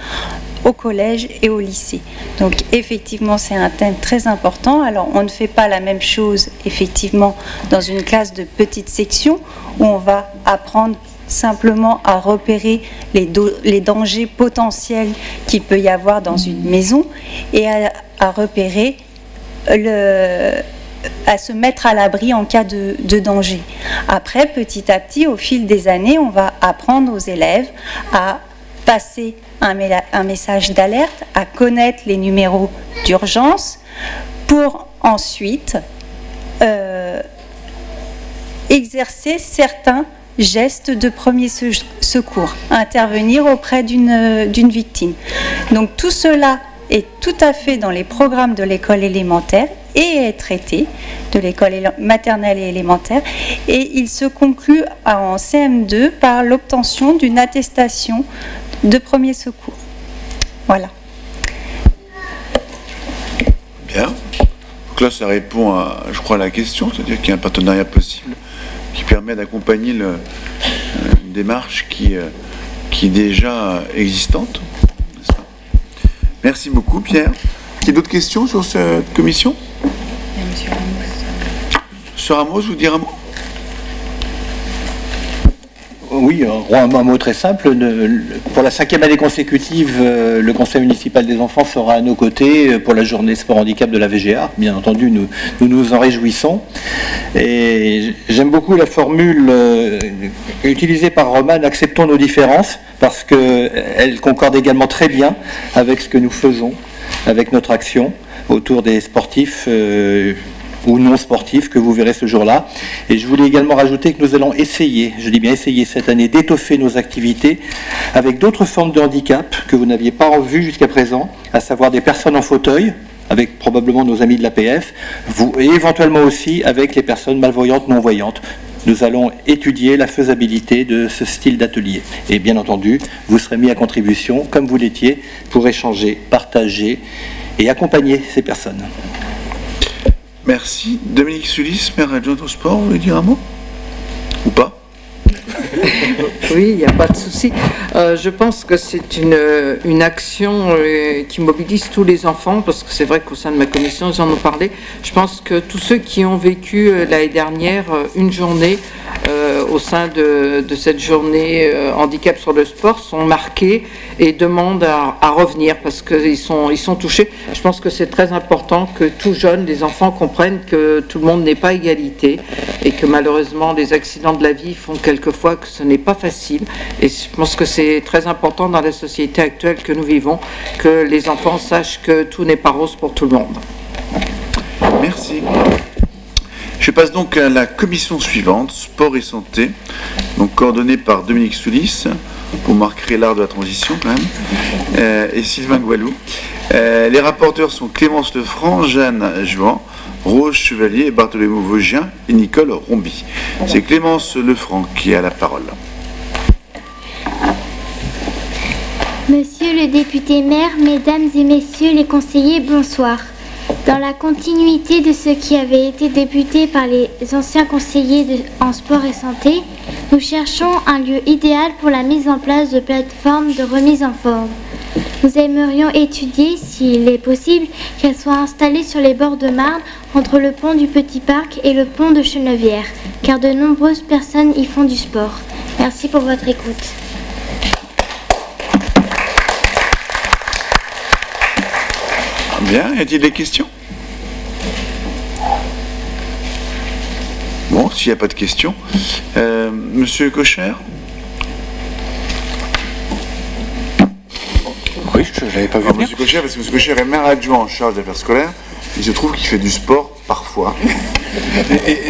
au collège et au lycée. Donc effectivement c'est un thème très important. Alors on ne fait pas la même chose effectivement dans une classe de petite section où on va apprendre simplement à repérer les dangers potentiels qu'il peut y avoir dans une maison et à repérer à se mettre à l'abri en cas de danger. Après, petit à petit, au fil des années, on va apprendre aux élèves à passer un message d'alerte, à connaître les numéros d'urgence pour ensuite exercer certains gestes de premier secours, intervenir auprès d'une victime. Donc tout cela est tout à fait dans les programmes de l'école élémentaire et est traité de l'école maternelle et élémentaire et il se conclut en CM2 par l'obtention d'une attestation de premier secours. Voilà. Bien. Donc là, ça répond à, je crois, à la question, c'est-à-dire qu'il y a un partenariat possible qui permet d'accompagner une démarche qui est déjà existante. Merci beaucoup, Pierre. Il y a d'autres questions sur cette commission? Monsieur Ramos. Monsieur Ramos, vous dire un mot? Oui, un mot très simple. Pour la 5e année consécutive, le Conseil municipal des enfants sera à nos côtés pour la journée sport handicap de la VGA. Bien entendu, nous nous en réjouissons. Et j'aime beaucoup la formule utilisée par Romane, acceptons nos différences, parce qu'elle concorde également très bien avec ce que nous faisons, avec notre action autour des sportifs ou non sportifs que vous verrez ce jour-là. Et je voulais également rajouter que nous allons essayer, je dis bien essayer cette année, d'étoffer nos activités avec d'autres formes de handicap que vous n'aviez pas vues jusqu'à présent, à savoir des personnes en fauteuil, avec probablement nos amis de l'APF, et éventuellement aussi avec les personnes malvoyantes, non-voyantes. Nous allons étudier la faisabilité de ce style d'atelier. Et bien entendu, vous serez mis à contribution, comme vous l'étiez, pour échanger, partager et accompagner ces personnes. Merci. Dominique Sulis, maire adjointe au sport, vous voulez dire un mot? Ou pas? Oui, il n'y a pas de souci. Je pense que c'est une action qui mobilise tous les enfants, parce que c'est vrai qu'au sein de ma commission, ils en ont parlé. Je pense que tous ceux qui ont vécu l'année dernière une journée au sein de cette journée handicap sur le sport sont marqués et demandent à revenir parce qu'ils sont touchés. Je pense que c'est très important que tout jeune, les enfants comprennent que tout le monde n'est pas égalité et que malheureusement les accidents de la vie font quelquefois que ce n'est pas facile. Et je pense que c'est très important dans la société actuelle que nous vivons que les enfants sachent que tout n'est pas rose pour tout le monde. Merci. Je passe donc à la commission suivante, sport et santé, donc coordonnée par Dominique Soulis, pour marquer l'art de la transition quand même, et Sylvain Goualou. Les rapporteurs sont Clémence Lefranc, Jeanne Jouan, Rose Chevalier et Bartholomew Vosgien et Nicole Romby. C'est Clémence Lefranc qui a la parole. Monsieur le député maire, mesdames et messieurs les conseillers, bonsoir. Dans la continuité de ce qui avait été débuté par les anciens conseillers en sport et santé, nous cherchons un lieu idéal pour la mise en place de plateformes de remise en forme. Nous aimerions étudier, s'il est possible, qu'elles soient installées sur les bords de Marne, entre le pont du Petit Parc et le pont de Chenevière, car de nombreuses personnes y font du sport. Merci pour votre écoute. Bien, y a-t-il des questions? Bon, s'il n'y a pas de questions, Monsieur Cocher. Oui, je ne l'avais pas vu venir. Monsieur Cocher, parce que Monsieur Cocher est maire adjoint en charge des affaires scolaires, il se trouve qu'il fait du sport parfois.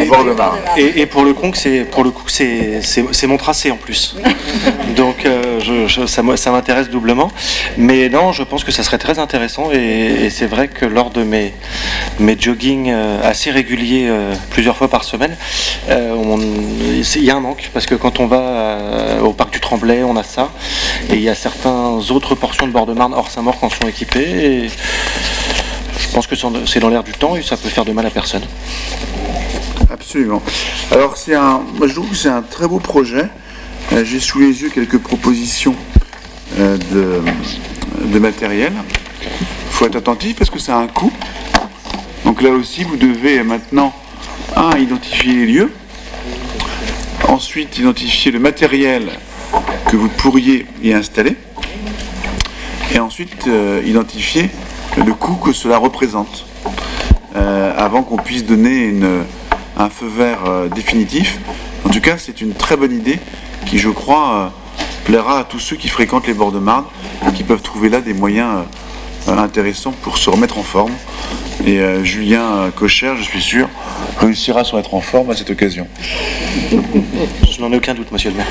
Au bord de Marne. Et pour le coup, c'est mon tracé en plus. Donc ça m'intéresse doublement. Mais non, je pense que ça serait très intéressant. Et c'est vrai que lors de mes joggings assez réguliers, plusieurs fois par semaine, il y a un manque. Parce que quand on va au parc du Tremblay, on a ça. Et il y a certaines autres portions de bord de Marne hors Saint-Maur qui en sont équipées. Et je pense que c'est dans l'air du temps et ça peut faire de mal à personne. Absolument. Alors moi je trouve que c'est un très beau projet. J'ai sous les yeux quelques propositions de matériel. Il faut être attentif parce que ça a un coût. Donc là aussi vous devez maintenant identifier les lieux, ensuite identifier le matériel que vous pourriez y installer et ensuite identifier le coût que cela représente avant qu'on puisse donner un feu vert définitif. En tout cas, c'est une très bonne idée qui, je crois, plaira à tous ceux qui fréquentent les bords de Marne et qui peuvent trouver là des moyens intéressants pour se remettre en forme. Et Julien Cocher, je suis sûr, réussira à se remettre en forme à cette occasion. Je n'en ai aucun doute, monsieur le maire.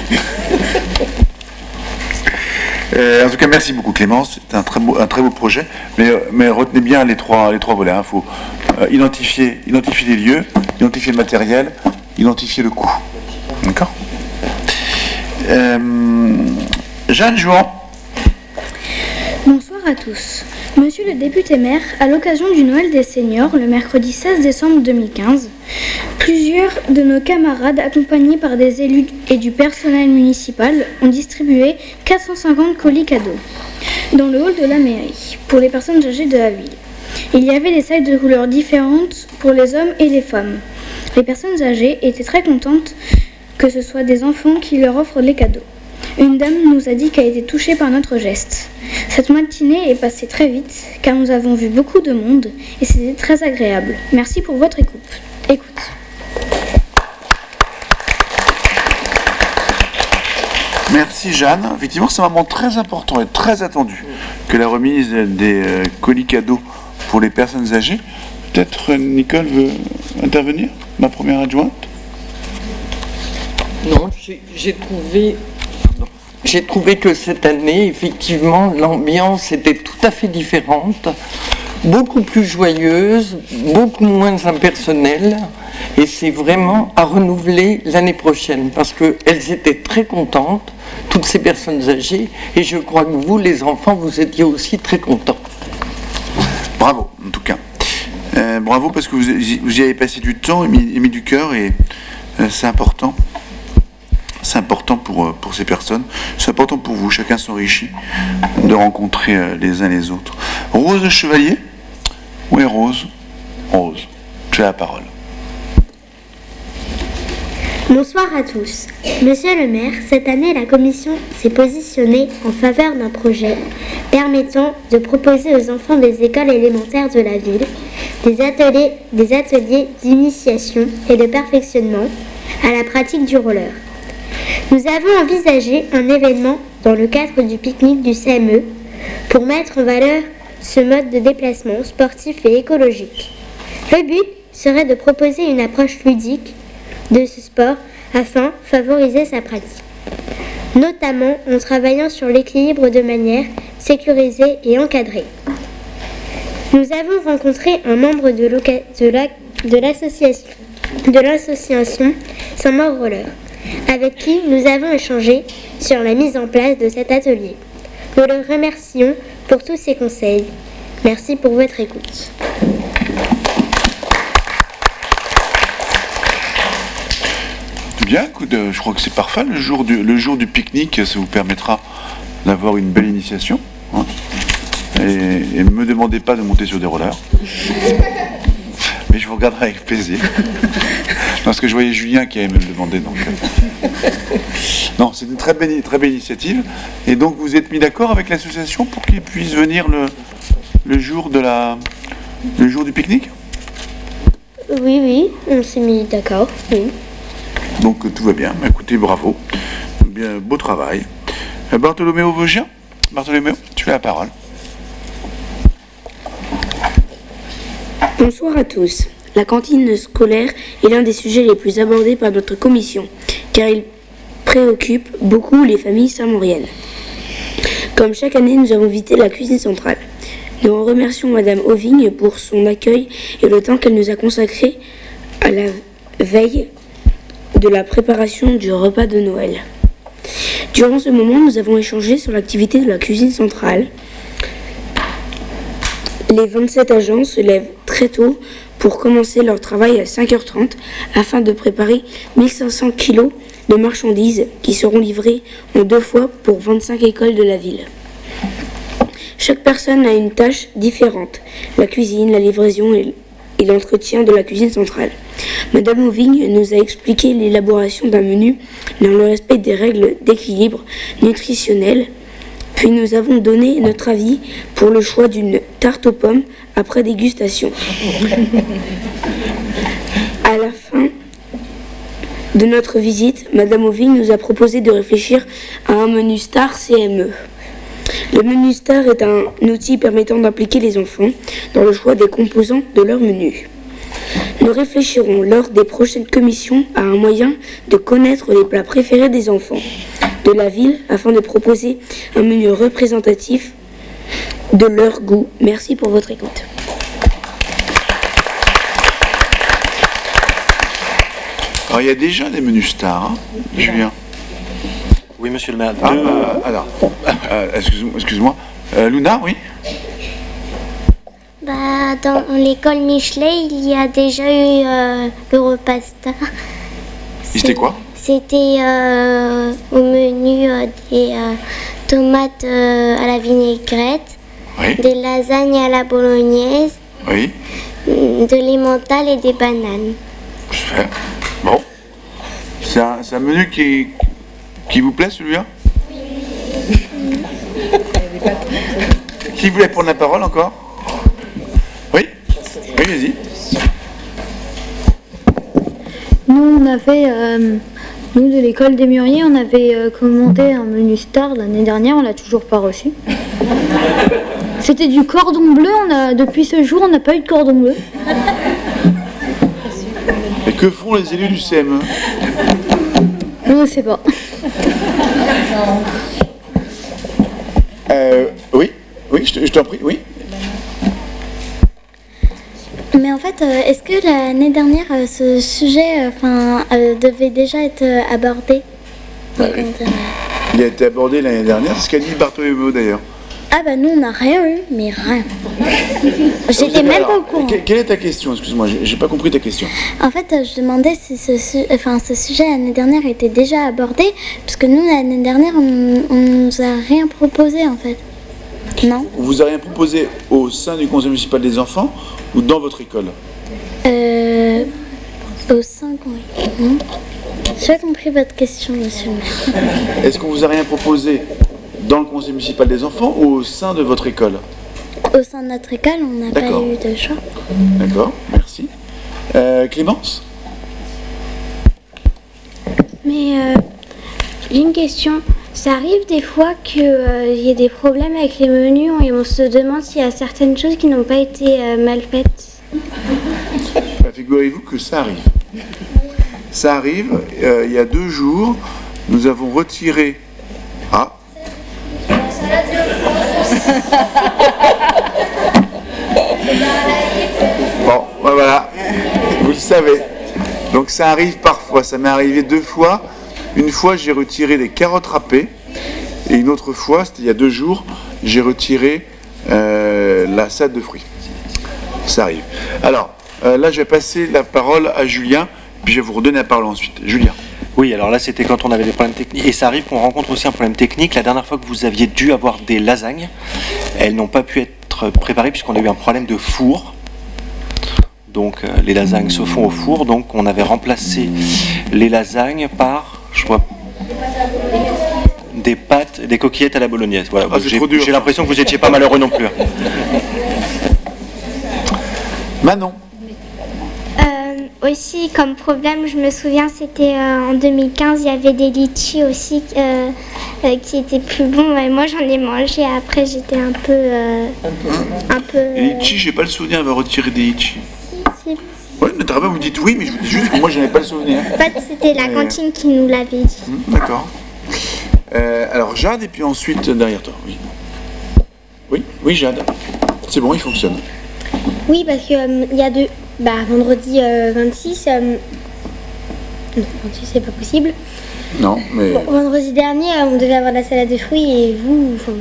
En tout cas, merci beaucoup Clémence, c'est un très beau projet, mais retenez bien les trois volets. Il faut identifier les lieux, identifier le matériel, identifier le coût. D'accord. Jeanne Jouan. Bonsoir à tous. Monsieur le député maire, à l'occasion du Noël des seniors, le mercredi 16 décembre 2015, plusieurs de nos camarades, accompagnés par des élus et du personnel municipal, ont distribué 450 colis cadeaux dans le hall de la mairie pour les personnes âgées de la ville. Il y avait des sacs de couleurs différentes pour les hommes et les femmes. Les personnes âgées étaient très contentes que ce soit des enfants qui leur offrent les cadeaux. Une dame nous a dit qu'elle était touchée par notre geste. Cette matinée est passée très vite car nous avons vu beaucoup de monde et c'était très agréable. Merci pour votre écoute. Merci Jeanne. Effectivement, c'est un moment très important et très attendu que la remise des colis cadeaux pour les personnes âgées. Peut-être Nicole veut intervenir, ma première adjointe. Non, j'ai trouvé que cette année, effectivement, l'ambiance était tout à fait différente, beaucoup plus joyeuse, beaucoup moins impersonnelle, et c'est vraiment à renouveler l'année prochaine, parce qu'elles étaient très contentes, toutes ces personnes âgées, et je crois que vous, les enfants, vous étiez aussi très contents. Bravo, en tout cas. Bravo, parce que vous y avez passé du temps et mis du cœur, et c'est important. C'est important pour ces personnes, c'est important pour vous, chacun s'enrichit de rencontrer les uns les autres. Rose Chevalier. Où est Rose? Rose, tu as la parole. Bonsoir à tous. Monsieur le maire, cette année, la commission s'est positionnée en faveur d'un projet permettant de proposer aux enfants des écoles élémentaires de la ville des ateliers d'initiation et de perfectionnement à la pratique du roller. Nous avons envisagé un événement dans le cadre du pique-nique du CME pour mettre en valeur ce mode de déplacement sportif et écologique. Le but serait de proposer une approche ludique de ce sport afin de favoriser sa pratique, notamment en travaillant sur l'équilibre de manière sécurisée et encadrée. Nous avons rencontré un membre de l'association Saint-Maur Roller, avec qui nous avons échangé sur la mise en place de cet atelier. Nous le remercions pour tous ses conseils. Merci pour votre écoute. Bien, écoute, je crois que c'est parfait. Le jour du pique-nique, ça vous permettra d'avoir une belle initiation. Hein. Et ne me demandez pas de monter sur des rollers. Mais je vous regarderai avec plaisir. Parce que je voyais Julien qui allait me le demander. Donc, non, c'est une très belle initiative. Et donc, vous êtes mis d'accord avec l'association pour qu'il puisse venir le jour du pique-nique? Oui, on s'est mis d'accord, oui. Donc, tout va bien. Écoutez, bravo. Bien, beau travail. Bartholoméo Vosgien. Bartholoméo, tu as la parole. Bonsoir à tous. La cantine scolaire est l'un des sujets les plus abordés par notre commission, car il préoccupe beaucoup les familles saint-mauriennes. Comme chaque année, nous avons visité la cuisine centrale. Nous remercions Madame Ovigne pour son accueil et le temps qu'elle nous a consacré à la veille de la préparation du repas de Noël. Durant ce moment, nous avons échangé sur l'activité de la cuisine centrale. Les 27 agents se lèvent très tôt pour commencer leur travail à 5h30 afin de préparer 1500 kg de marchandises qui seront livrées en 2 fois pour 25 écoles de la ville. Chaque personne a une tâche différente, la cuisine, la livraison et l'entretien de la cuisine centrale. Madame Ovigne nous a expliqué l'élaboration d'un menu dans le respect des règles d'équilibre nutritionnel, puis nous avons donné notre avis pour le choix d'une tarte aux pommes après dégustation. À la fin de notre visite, Madame Ovigne nous a proposé de réfléchir à un menu star CME. Le menu star est un outil permettant d'impliquer les enfants dans le choix des composants de leur menu. Nous réfléchirons lors des prochaines commissions à un moyen de connaître les plats préférés des enfants de la ville afin de proposer un menu représentatif de leur goût. Merci pour votre écoute. Alors il y a déjà des menus stars, hein, Julien. Oui, monsieur le maire. Excuse-moi. Luna, oui. Bah, dans l'école Michelet, il y a déjà eu le repas star. C'était quoi? C'était au menu des tomates à la vinaigrette, oui. Des lasagnes à la bolognaise, oui. De l'emmental et des bananes. Super. Bon. C'est un menu qui vous plaît, celui-là? Qui voulait prendre la parole encore? Oui. Oui, vas-y. Nous, on avait, nous de l'école des Mûriers, on avait commandé un menu star l'année dernière, on l'a toujours pas reçu. C'était du cordon bleu, depuis ce jour, on n'a pas eu de cordon bleu. Et que font les élus du CME? On ne sait pas. Oui, je t'en prie, oui. Mais en fait, est-ce que l'année dernière, ce sujet devait déjà être abordé? Il a été abordé l'année dernière, c'est ce qu'a dit Bartholomew d'ailleurs. Ah bah nous, on n'a rien eu, mais rien. J'étais même pas au courant. Quelle est ta question? Excuse-moi, j'ai pas compris ta question. En fait, je demandais si ce sujet l'année dernière était déjà abordé, parce que nous, l'année dernière, on nous a rien proposé en fait. Non. On vous a rien proposé au sein du conseil municipal des enfants ou dans votre école? Au sein, oui. Non. J'ai pas compris votre question, monsieur le maire. Est-ce qu'on vous a rien proposé dans le conseil municipal des enfants ou au sein de votre école? Au sein de notre école, on n'a pas eu de choix. D'accord, merci. Clémence? Mais j'ai une question. Ça arrive des fois qu'il y ait des problèmes avec les menus et on se demande s'il y a certaines choses qui n'ont pas été mal faites. Bah, figurez-vous que ça arrive. Ça arrive, il y a 2 jours, nous avons retiré... Ah. Bon, ben voilà, vous le savez. Donc ça arrive parfois, ça m'est arrivé 2 fois. Une fois, j'ai retiré des carottes râpées, et une autre fois, c'était il y a 2 jours, j'ai retiré la salade de fruits. Ça arrive. Alors, là, je vais passer la parole à Julien, puis je vais vous redonner la parole ensuite. Julien. Oui, alors là, c'était quand on avait des problèmes techniques. Et ça arrive qu'on rencontre aussi un problème technique. La dernière fois que vous aviez dû avoir des lasagnes, elles n'ont pas pu être préparées puisqu'on a eu un problème de four. Donc, les lasagnes se font au four. Donc, on avait remplacé les lasagnes par, je vois, des pâtes, des coquillettes à la bolognaise. Voilà. Ah, j'ai l'impression que vous n'étiez pas malheureux non plus. Manon. aussi comme problème, je me souviens, c'était en 2015, il y avait des litchis aussi qui étaient plus bons. Et moi, j'en ai mangé. Après, j'étais un peu. Les litchis, j'ai pas le souvenir d'avoir retiré des litchis. Si. Oui, vous me dites oui, mais je vous dis juste que moi, j'en ai pas le souvenir. En fait, c'était la cantine qui nous l'avait dit. D'accord. Alors, Jade, et puis ensuite, derrière toi, oui. Oui, Jade. C'est bon, il fonctionne. Oui, parce que il y a vendredi 26. Non, 26, c'est pas possible. Non, mais. Bon, vendredi dernier, on devait avoir de la salade de fruits et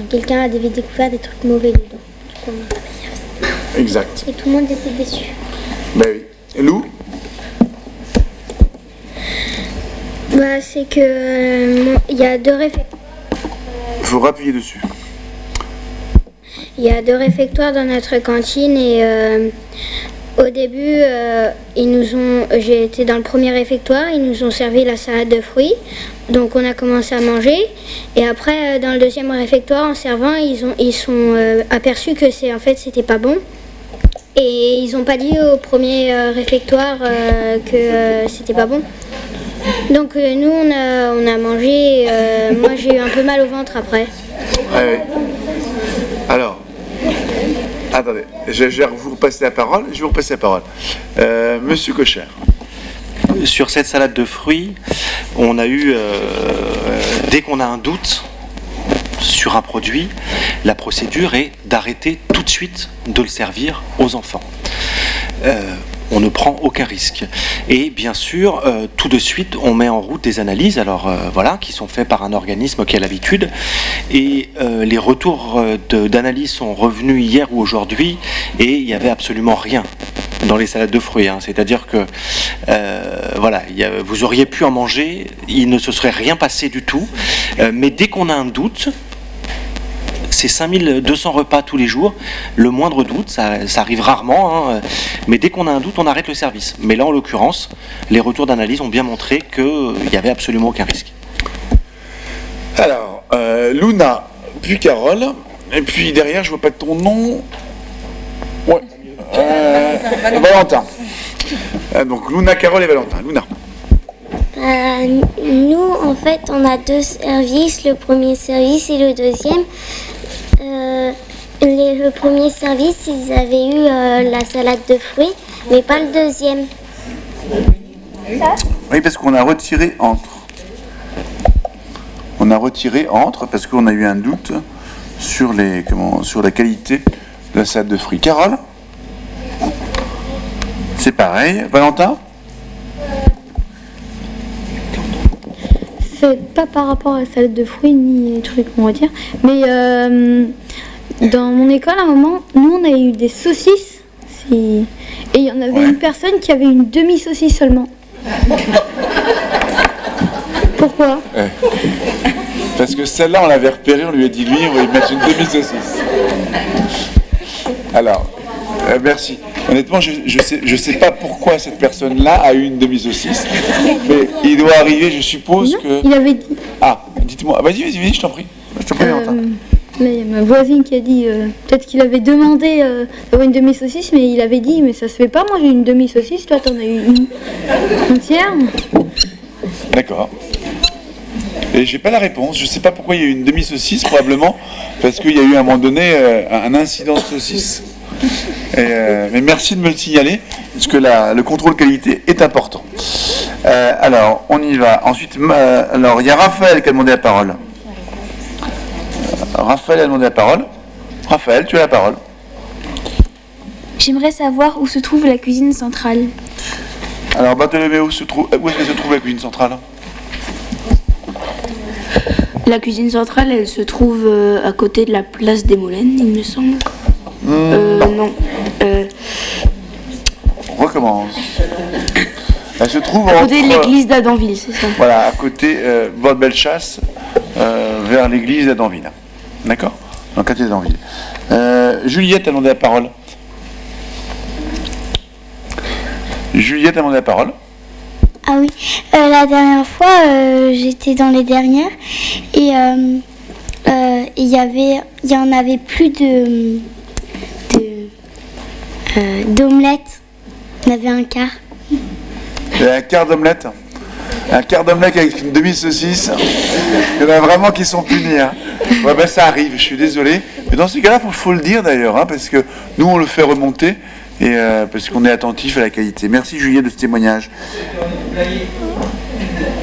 quelqu'un avait découvert des trucs mauvais dedans. Du coup, on n'a pas servi. Exact. Et tout le monde était déçu. Ben oui. Et Lou? C'est que il y a deux réfectoires. Il faut appuyer dessus. Il y a deux réfectoires dans notre cantine et au début, j'ai été dans le premier réfectoire, ils nous ont servi la salade de fruits, donc on a commencé à manger. Et après, dans le deuxième réfectoire, en servant, ils sont aperçus que c'était pas bon. Et ils n'ont pas dit au premier réfectoire que c'était pas bon. Donc nous, on a mangé. Moi, j'ai eu un peu mal au ventre après. Ouais. Alors, attendez, je vais vous repasser la parole. Monsieur Cocher. Sur cette salade de fruits, on a eu, dès qu'on a un doute sur un produit, la procédure est d'arrêter tout de suite de le servir aux enfants. On ne prend aucun risque. Et bien sûr, tout de suite, on met en route des analyses, qui sont faits par un organisme qui a l'habitude. Et les retours d'analyse sont revenus hier ou aujourd'hui, et il n'y avait absolument rien dans les salades de fruits. C'est-à-dire que, vous auriez pu en manger, il ne se serait rien passé du tout. Mais dès qu'on a un doute, c'est 5200 repas tous les jours, le moindre doute, ça arrive rarement, mais dès qu'on a un doute, on arrête le service. Mais là, en l'occurrence, les retours d'analyse ont bien montré qu'il n'y avait absolument aucun risque. Alors, Luna, puis Carole, et puis derrière, je vois pas ton nom. Ouais. Valentin. Donc Luna, Carole et Valentin. Luna. Nous, en fait, on a deux services, le premier service et le deuxième. Le premier service, ils avaient eu la salade de fruits, mais pas le deuxième. Oui, parce qu'on a retiré entre. On a retiré entre parce qu'on a eu un doute sur la qualité de la salade de fruits. Carole? C'est pareil. Valentin? C'est pas par rapport à la salade de fruits ni les trucs, on va dire. Mais dans mon école, à un moment, nous, on a eu des saucisses. Et il y en avait une personne qui avait une demi-saucisse seulement. Pourquoi? Parce que celle-là, on l'avait repérée, on lui a dit, lui, on va lui mettre une demi-saucisse. Alors, merci. Honnêtement, je sais pas pourquoi cette personne-là a eu une demi-saucisse, mais il doit arriver, je suppose que... Il avait dit... Ah, dites-moi. Vas-y, je t'en prie. Je t'en prie, Valentin. Mais ma voisine qui a dit, peut-être qu'il avait demandé d'avoir une demi-saucisse, mais il avait dit, mais ça se fait pas, moi j'ai une demi-saucisse, toi t'en as eu une entière. D'accord. Et j'ai pas la réponse, je sais pas pourquoi il y a eu une demi-saucisse, probablement parce qu'il y a eu à un moment donné un incident de saucisse. Mais merci de me le signaler, parce que le contrôle qualité est important. Alors, on y va. Ensuite, alors il y a Raphaël qui a demandé la parole. Raphaël a demandé la parole. Raphaël, tu as la parole. J'aimerais savoir où se trouve la cuisine centrale. Alors, Bartholoméo, où est-ce qu'elle se trouve la cuisine centrale? La cuisine centrale, elle se trouve à côté de la place des Moulins, il me semble. Non. Recommence. Elle se trouve à côté de l'église d'Adanville, c'est ça? Voilà, à côté, bord de Bellechasse, vers l'église d'Adanville. D'accord? Dans le quartier d'Adanville. Juliette a demandé la parole. Juliette a demandé la parole. Ah oui, la dernière fois, j'étais dans les dernières et il y en avait plus d'omelettes. On avait un quart. Et un quart d'omelette. Un quart d'omelette avec une demi-saucisse. Il y en a vraiment qui sont punis. Hein. Ouais, ben ça arrive, je suis désolé. Mais dans ces cas-là, il faut le dire d'ailleurs, hein, parce que nous, on le fait remonter, et parce qu'on est attentif à la qualité. Merci Julien de ce témoignage.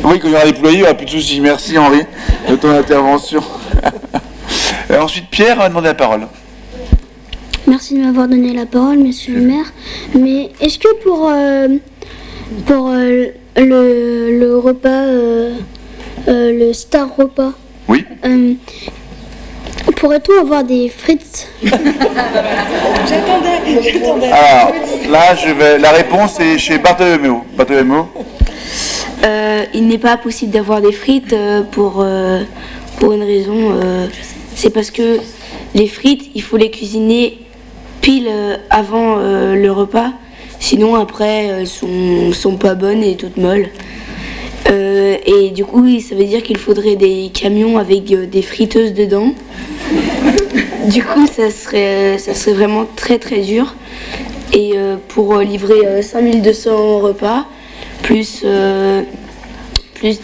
Oui, quand il y aura des poulaillers, il n'y aura plus de soucis. Merci Henri de ton intervention. Ensuite, Pierre a demandé la parole. Merci de m'avoir donné la parole, monsieur le maire. Mais est-ce que pour le repas, le star repas, oui, pourrait-on avoir des frites? J'attendais. Alors, là, la réponse est chez Bartholoméo. Bartholoméo. Il n'est pas possible d'avoir des frites pour une raison. C'est parce que les frites, il faut les cuisiner pile avant le repas. Sinon, après, elles sont pas bonnes et toutes molles. Et du coup, ça veut dire qu'il faudrait des camions avec des friteuses dedans. Du coup, ça serait vraiment très très dur. Et pour livrer 5200 repas, plus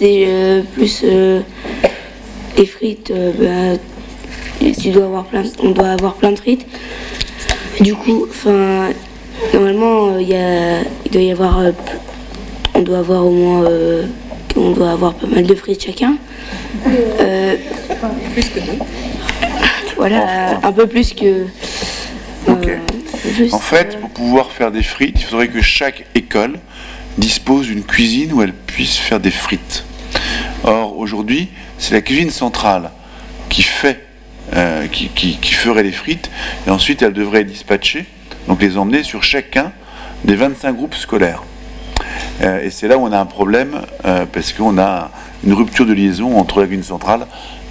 des frites, on doit avoir plein de frites. Du coup, normalement, il doit y avoir, on doit avoir au moins, on doit avoir pas mal de frites chacun. Plus que deux. Voilà, un peu plus que. Ok. En fait, pour pouvoir faire des frites, il faudrait que chaque école dispose d'une cuisine où elle puisse faire des frites. Or, aujourd'hui, c'est la cuisine centrale qui fait, qui ferait les frites, et ensuite elle devrait dispatcher, donc les emmener sur chacun des 25 groupes scolaires. Et c'est là où on a un problème, parce qu'on a une rupture de liaison entre la cuisine centrale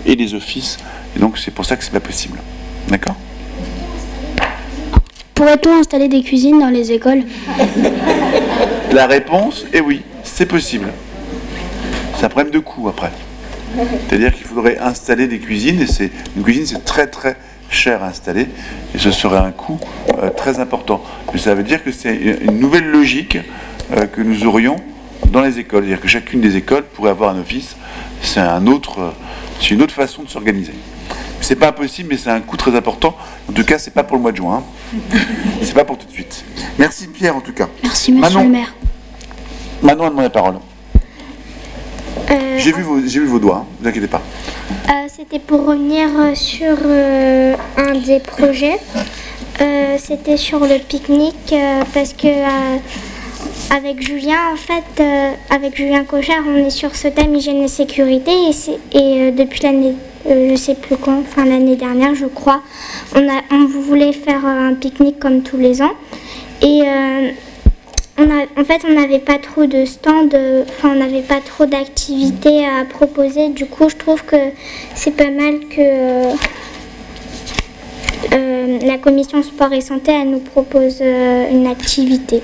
et les offices, et donc c'est pour ça que c'est pas possible. D'accord ? Pourrait-on installer des cuisines dans les écoles? La réponse est oui, c'est possible. C'est un problème de coût après. C'est-à-dire qu'il faudrait installer des cuisines, et une cuisine c'est très très cher à installer, et ce serait un coût très important. Mais ça veut dire que c'est une nouvelle logique que nous aurions dans les écoles. C'est-à-dire que chacune des écoles pourrait avoir un office. C'est une autre façon de s'organiser. C'est pas impossible, mais c'est un coût très important. En tout cas, c'est pas pour le mois de juin. C'est pas pour tout de suite. Merci Pierre, en tout cas. Merci monsieur le maire. Manon a demandé la parole. J'ai vu vos doigts, ne vous inquiétez pas. C'était pour revenir sur un des projets. C'était sur le pique-nique parce que avec Julien, en fait, avec Julien Cochard, on est sur ce thème hygiène et sécurité et depuis l'année, je sais plus quand, enfin l'année dernière, je crois, on voulait faire un pique-nique comme tous les ans et en fait, on n'avait pas trop de stands, on n'avait pas trop d'activités à proposer. Du coup, je trouve que c'est pas mal que la commission sport et santé, elle nous propose une activité.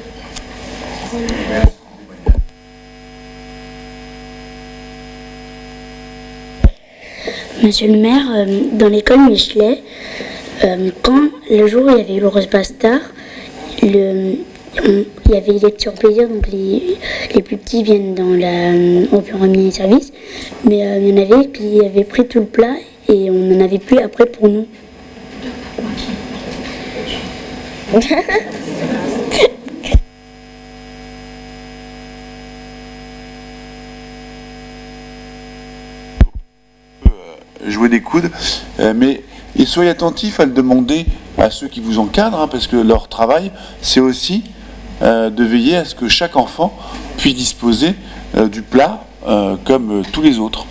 Monsieur le maire, dans l'école Michelet, quand le jour où il y avait eu le repas star, il y avait lecture plaisir, donc les plus petits viennent au premier service, mais il y en avait qui avaient pris tout le plat et on n'en avait plus après pour nous. Jouer des coudes, mais et soyez attentifs à le demander à ceux qui vous encadrent, hein, parce que leur travail, c'est aussi de veiller à ce que chaque enfant puisse disposer du plat comme tous les autres.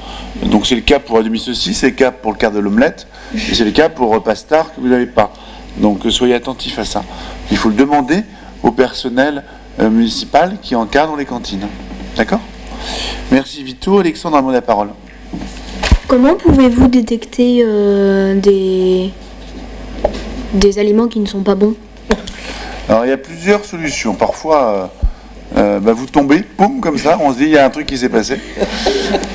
Donc c'est le cas pour la demi-saucisse, c'est le cas pour le quart de l'omelette, et c'est le cas pour le repas star que vous n'avez pas. Donc soyez attentifs à ça. Il faut le demander au personnel municipal qui encadre les cantines. D'accord ? Merci Vito. Alexandre a demandé la parole. Comment pouvez-vous détecter des aliments qui ne sont pas bons? Alors il y a plusieurs solutions. Parfois, vous tombez, boum, comme ça, on se dit il y a un truc qui s'est passé.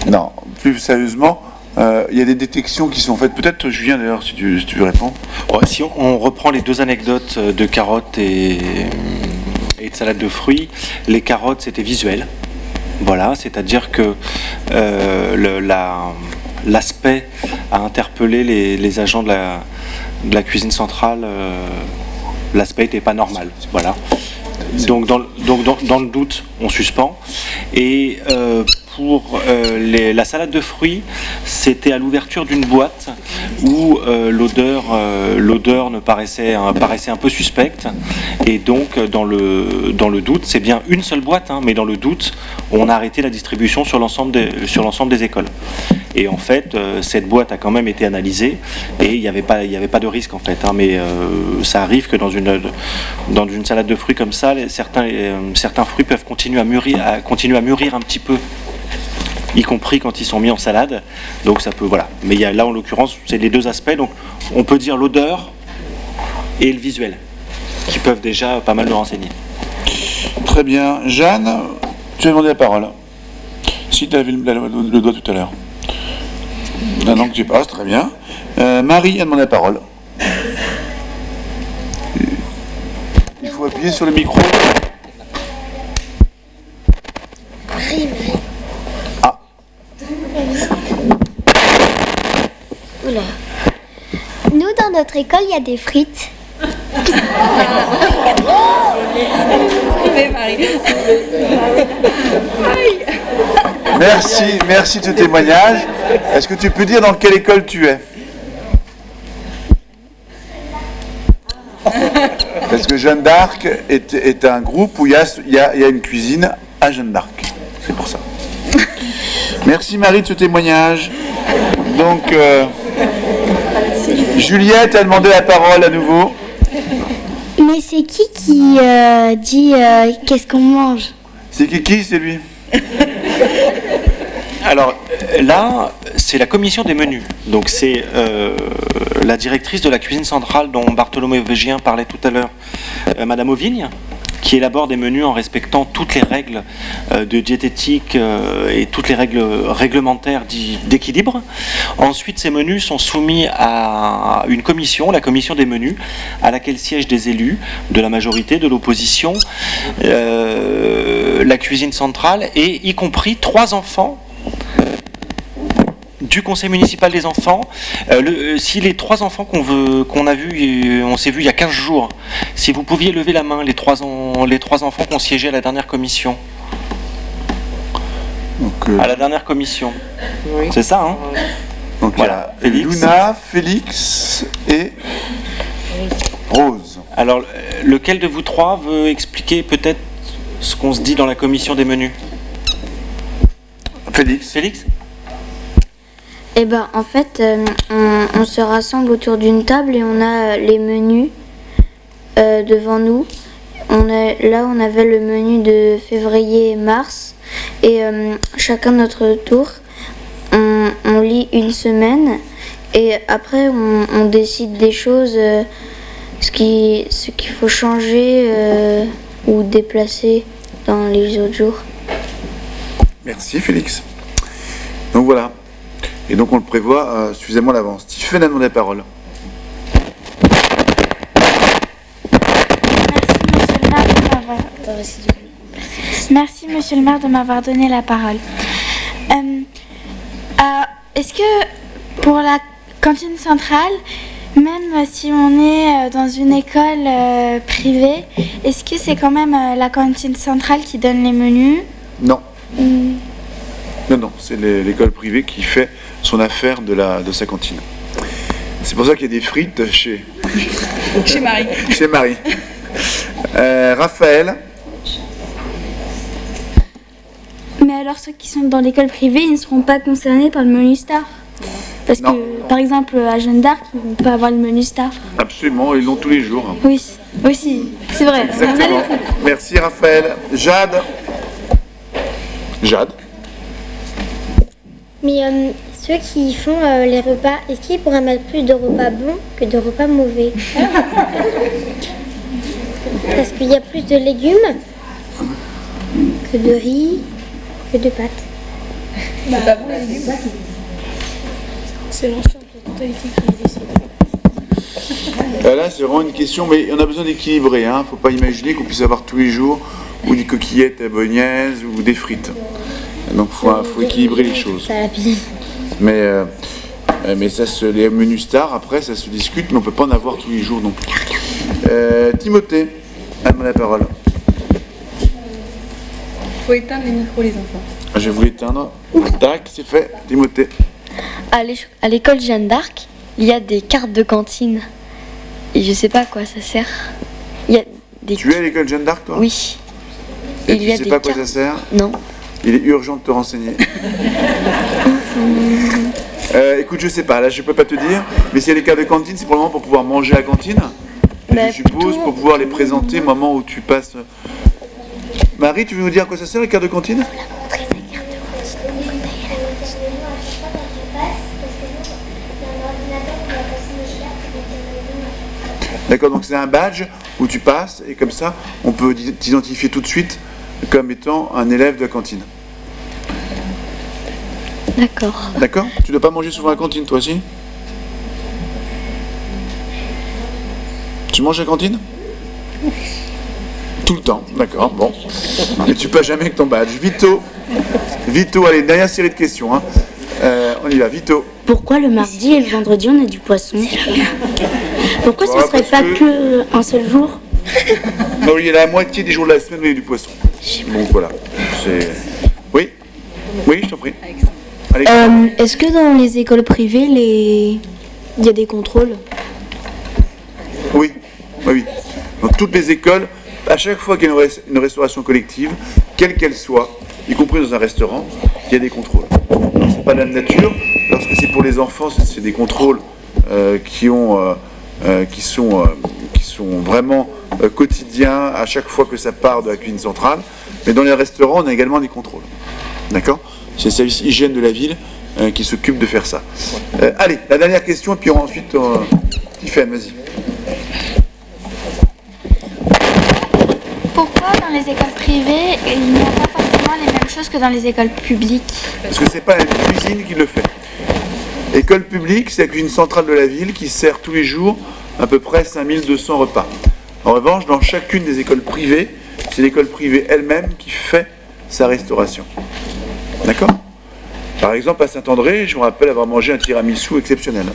Non, plus sérieusement, il y a des détections qui sont faites. Peut-être Julien d'ailleurs, si tu veux répondre. Ouais, si on reprend les deux anecdotes de carottes et de salade de fruits, les carottes c'était visuel. Voilà, c'est-à-dire que l'aspect a interpellé les agents de la cuisine centrale, l'aspect n'était pas normal. Voilà. Donc dans le doute, on suspend. Et pour la salade de fruits, c'était à l'ouverture d'une boîte où l'odeur me paraissait un peu suspecte. Et donc dans le doute, c'est bien une seule boîte, hein, mais dans le doute, on a arrêté la distribution sur l'ensemble des écoles. Et en fait, cette boîte a quand même été analysée et il n'y avait pas de risque en fait. Hein, mais ça arrive que dans une salade de fruits comme ça, certains fruits peuvent continuer à mûrir un petit peu, y compris quand ils sont mis en salade. Donc ça peut, voilà. Mais là en l'occurrence, c'est les deux aspects. Donc on peut dire l'odeur et le visuel qui peuvent déjà pas mal nous renseigner. Très bien. Jeanne, tu as demandé la parole. Si tu avais le doigt tout à l'heure. Maintenant que tu passes, très bien. Marie a demandé la parole. Il faut appuyer sur le micro. Marie. Ah. Oula. Nous, dans notre école, il y a des frites. Merci de ce témoignage. Est-ce que tu peux dire dans quelle école tu es? Parce que Jeanne d'Arc est un groupe où il y a une cuisine à Jeanne d'Arc. C'est pour ça. Merci Marie de ce témoignage. Donc, Juliette a demandé la parole à nouveau. Mais c'est qui dit qu'est-ce qu'on mange? C'est qui, c'est lui? Alors là, c'est la commission des menus. Donc c'est la directrice de la cuisine centrale dont Bartholomé Végien parlait tout à l'heure, Madame Auvigne, qui élabore des menus en respectant toutes les règles de diététique et toutes les règles réglementaires d'équilibre. Ensuite, ces menus sont soumis à une commission, la commission des menus, à laquelle siègent des élus de la majorité, de l'opposition, la cuisine centrale et y compris 3 enfants du conseil municipal des enfants. Si les 3 enfants qu'on a vus, on s'est vu il y a 15 jours, si vous pouviez lever la main, les trois enfants qui ont siégé à la dernière commission. Donc, à la dernière commission. Oui. C'est ça, hein? Donc voilà, Luna, Félix et Rose. Alors, lequel de vous 3 veut expliquer peut-être ce qu'on se dit dans la commission des menus? Félix? Eh ben, en fait, on se rassemble autour d'une table et on a les menus devant nous. Là, on avait le menu de février et mars. Et chacun notre tour, on lit une semaine. Et après, on décide des choses, ce qu'il faut changer ou déplacer dans les autres jours. Merci Félix. Donc voilà. Et donc on le prévoit suffisamment à l'avance. Tiffaine a demandé la parole. Merci monsieur le maire de m'avoir donné la parole. Est-ce que pour la cantine centrale, même si on est dans une école privée, est-ce que c'est quand même la cantine centrale qui donne les menus? Non. Non, c'est l'école privée qui fait son affaire de sa cantine. C'est pour ça qu'il y a des frites chez Marie. Chez Marie. Raphaël. Mais alors ceux qui sont dans l'école privée, ils ne seront pas concernés par le menu star? Parce que, par exemple, à Jeanne d'Arc, ils ne vont pas avoir le menu star. Absolument, ils l'ont tous les jours. Oui, aussi, c'est vrai. Exactement. Merci Raphaël. Jade. Mais ceux qui font les repas, est-ce qu'ils pourraient mettre plus de repas bons que de repas mauvais? Parce qu'il y a plus de légumes que de riz, que de pâtes. C'est pas bon, les légumes. C'est l'ensemble de la totalité qui est décidée. Là, c'est vraiment une question, mais on a besoin d'équilibrer. Hein. Faut pas imaginer qu'on puisse avoir tous les jours ou des coquillettes bolognaises ou des frites. Donc il faut équilibrer les choses. Mais ça les menus stars, après, ça se discute, mais on ne peut pas en avoir tous les jours non plus. Timothée, à la parole. Il faut éteindre les micros, les enfants. Je vais vous l'éteindre. Tac, c'est fait. Timothée. À l'école Jeanne d'Arc, il y a des cartes de cantine. Et je sais pas à quoi ça sert. Il y a des... Tu es à l'école Jeanne d'Arc, toi? Oui. Et tu sais pas à quoi ça sert? Non. Il est urgent de te renseigner. Écoute, je sais pas, là je peux pas te dire, mais s'il y a les cartes de cantine, c'est probablement pour pouvoir manger à la cantine. Je suppose, pour pouvoir les présenter au moment où tu passes. Marie, tu veux nous dire à quoi ça sert les cartes de cantine? D'accord, donc c'est un badge où tu passes et comme ça, on peut t'identifier tout de suite comme étant un élève de la cantine. D'accord. D'accord? Tu ne dois pas manger souvent à la cantine, toi aussi? Tu manges à la cantine? Tout le temps, d'accord, bon. Mais tu passes jamais avec ton badge. Vito, allez, dernière série de questions. Hein. On y va, Vito. Pourquoi le mardi et le vendredi on a du poisson? Pourquoi ce ne serait pas que un seul jour? Non, il y a la moitié des jours de la semaine où il y a du poisson. Donc voilà. Oui, je t'en prie. Est-ce que dans les écoles privées, il y a des contrôles? Oui. Dans toutes les écoles, à chaque fois qu'il y a une restauration collective, quelle qu'elle soit, y compris dans un restaurant, il y a des contrôles. C'est pas de la nature. Lorsque c'est pour les enfants, c'est des contrôles qui sont vraiment quotidiens à chaque fois que ça part de la cuisine centrale. Mais dans les restaurants, on a également des contrôles. D'accord? C'est le service hygiène de la ville qui s'occupe de faire ça. Allez, la dernière question, et puis ensuite, Tiffaine, vas-y. Pourquoi dans les écoles privées, il n'y a pas forcément les mêmes choses que dans les écoles publiques? Parce que c'est pas la cuisine qui le fait. École publique, c'est la cuisine centrale de la ville qui sert tous les jours à peu près 5200 repas. En revanche, dans chacune des écoles privées, c'est l'école privée elle-même qui fait sa restauration. D'accord? Par exemple, à Saint-André, je me rappelle avoir mangé un tiramisu exceptionnel.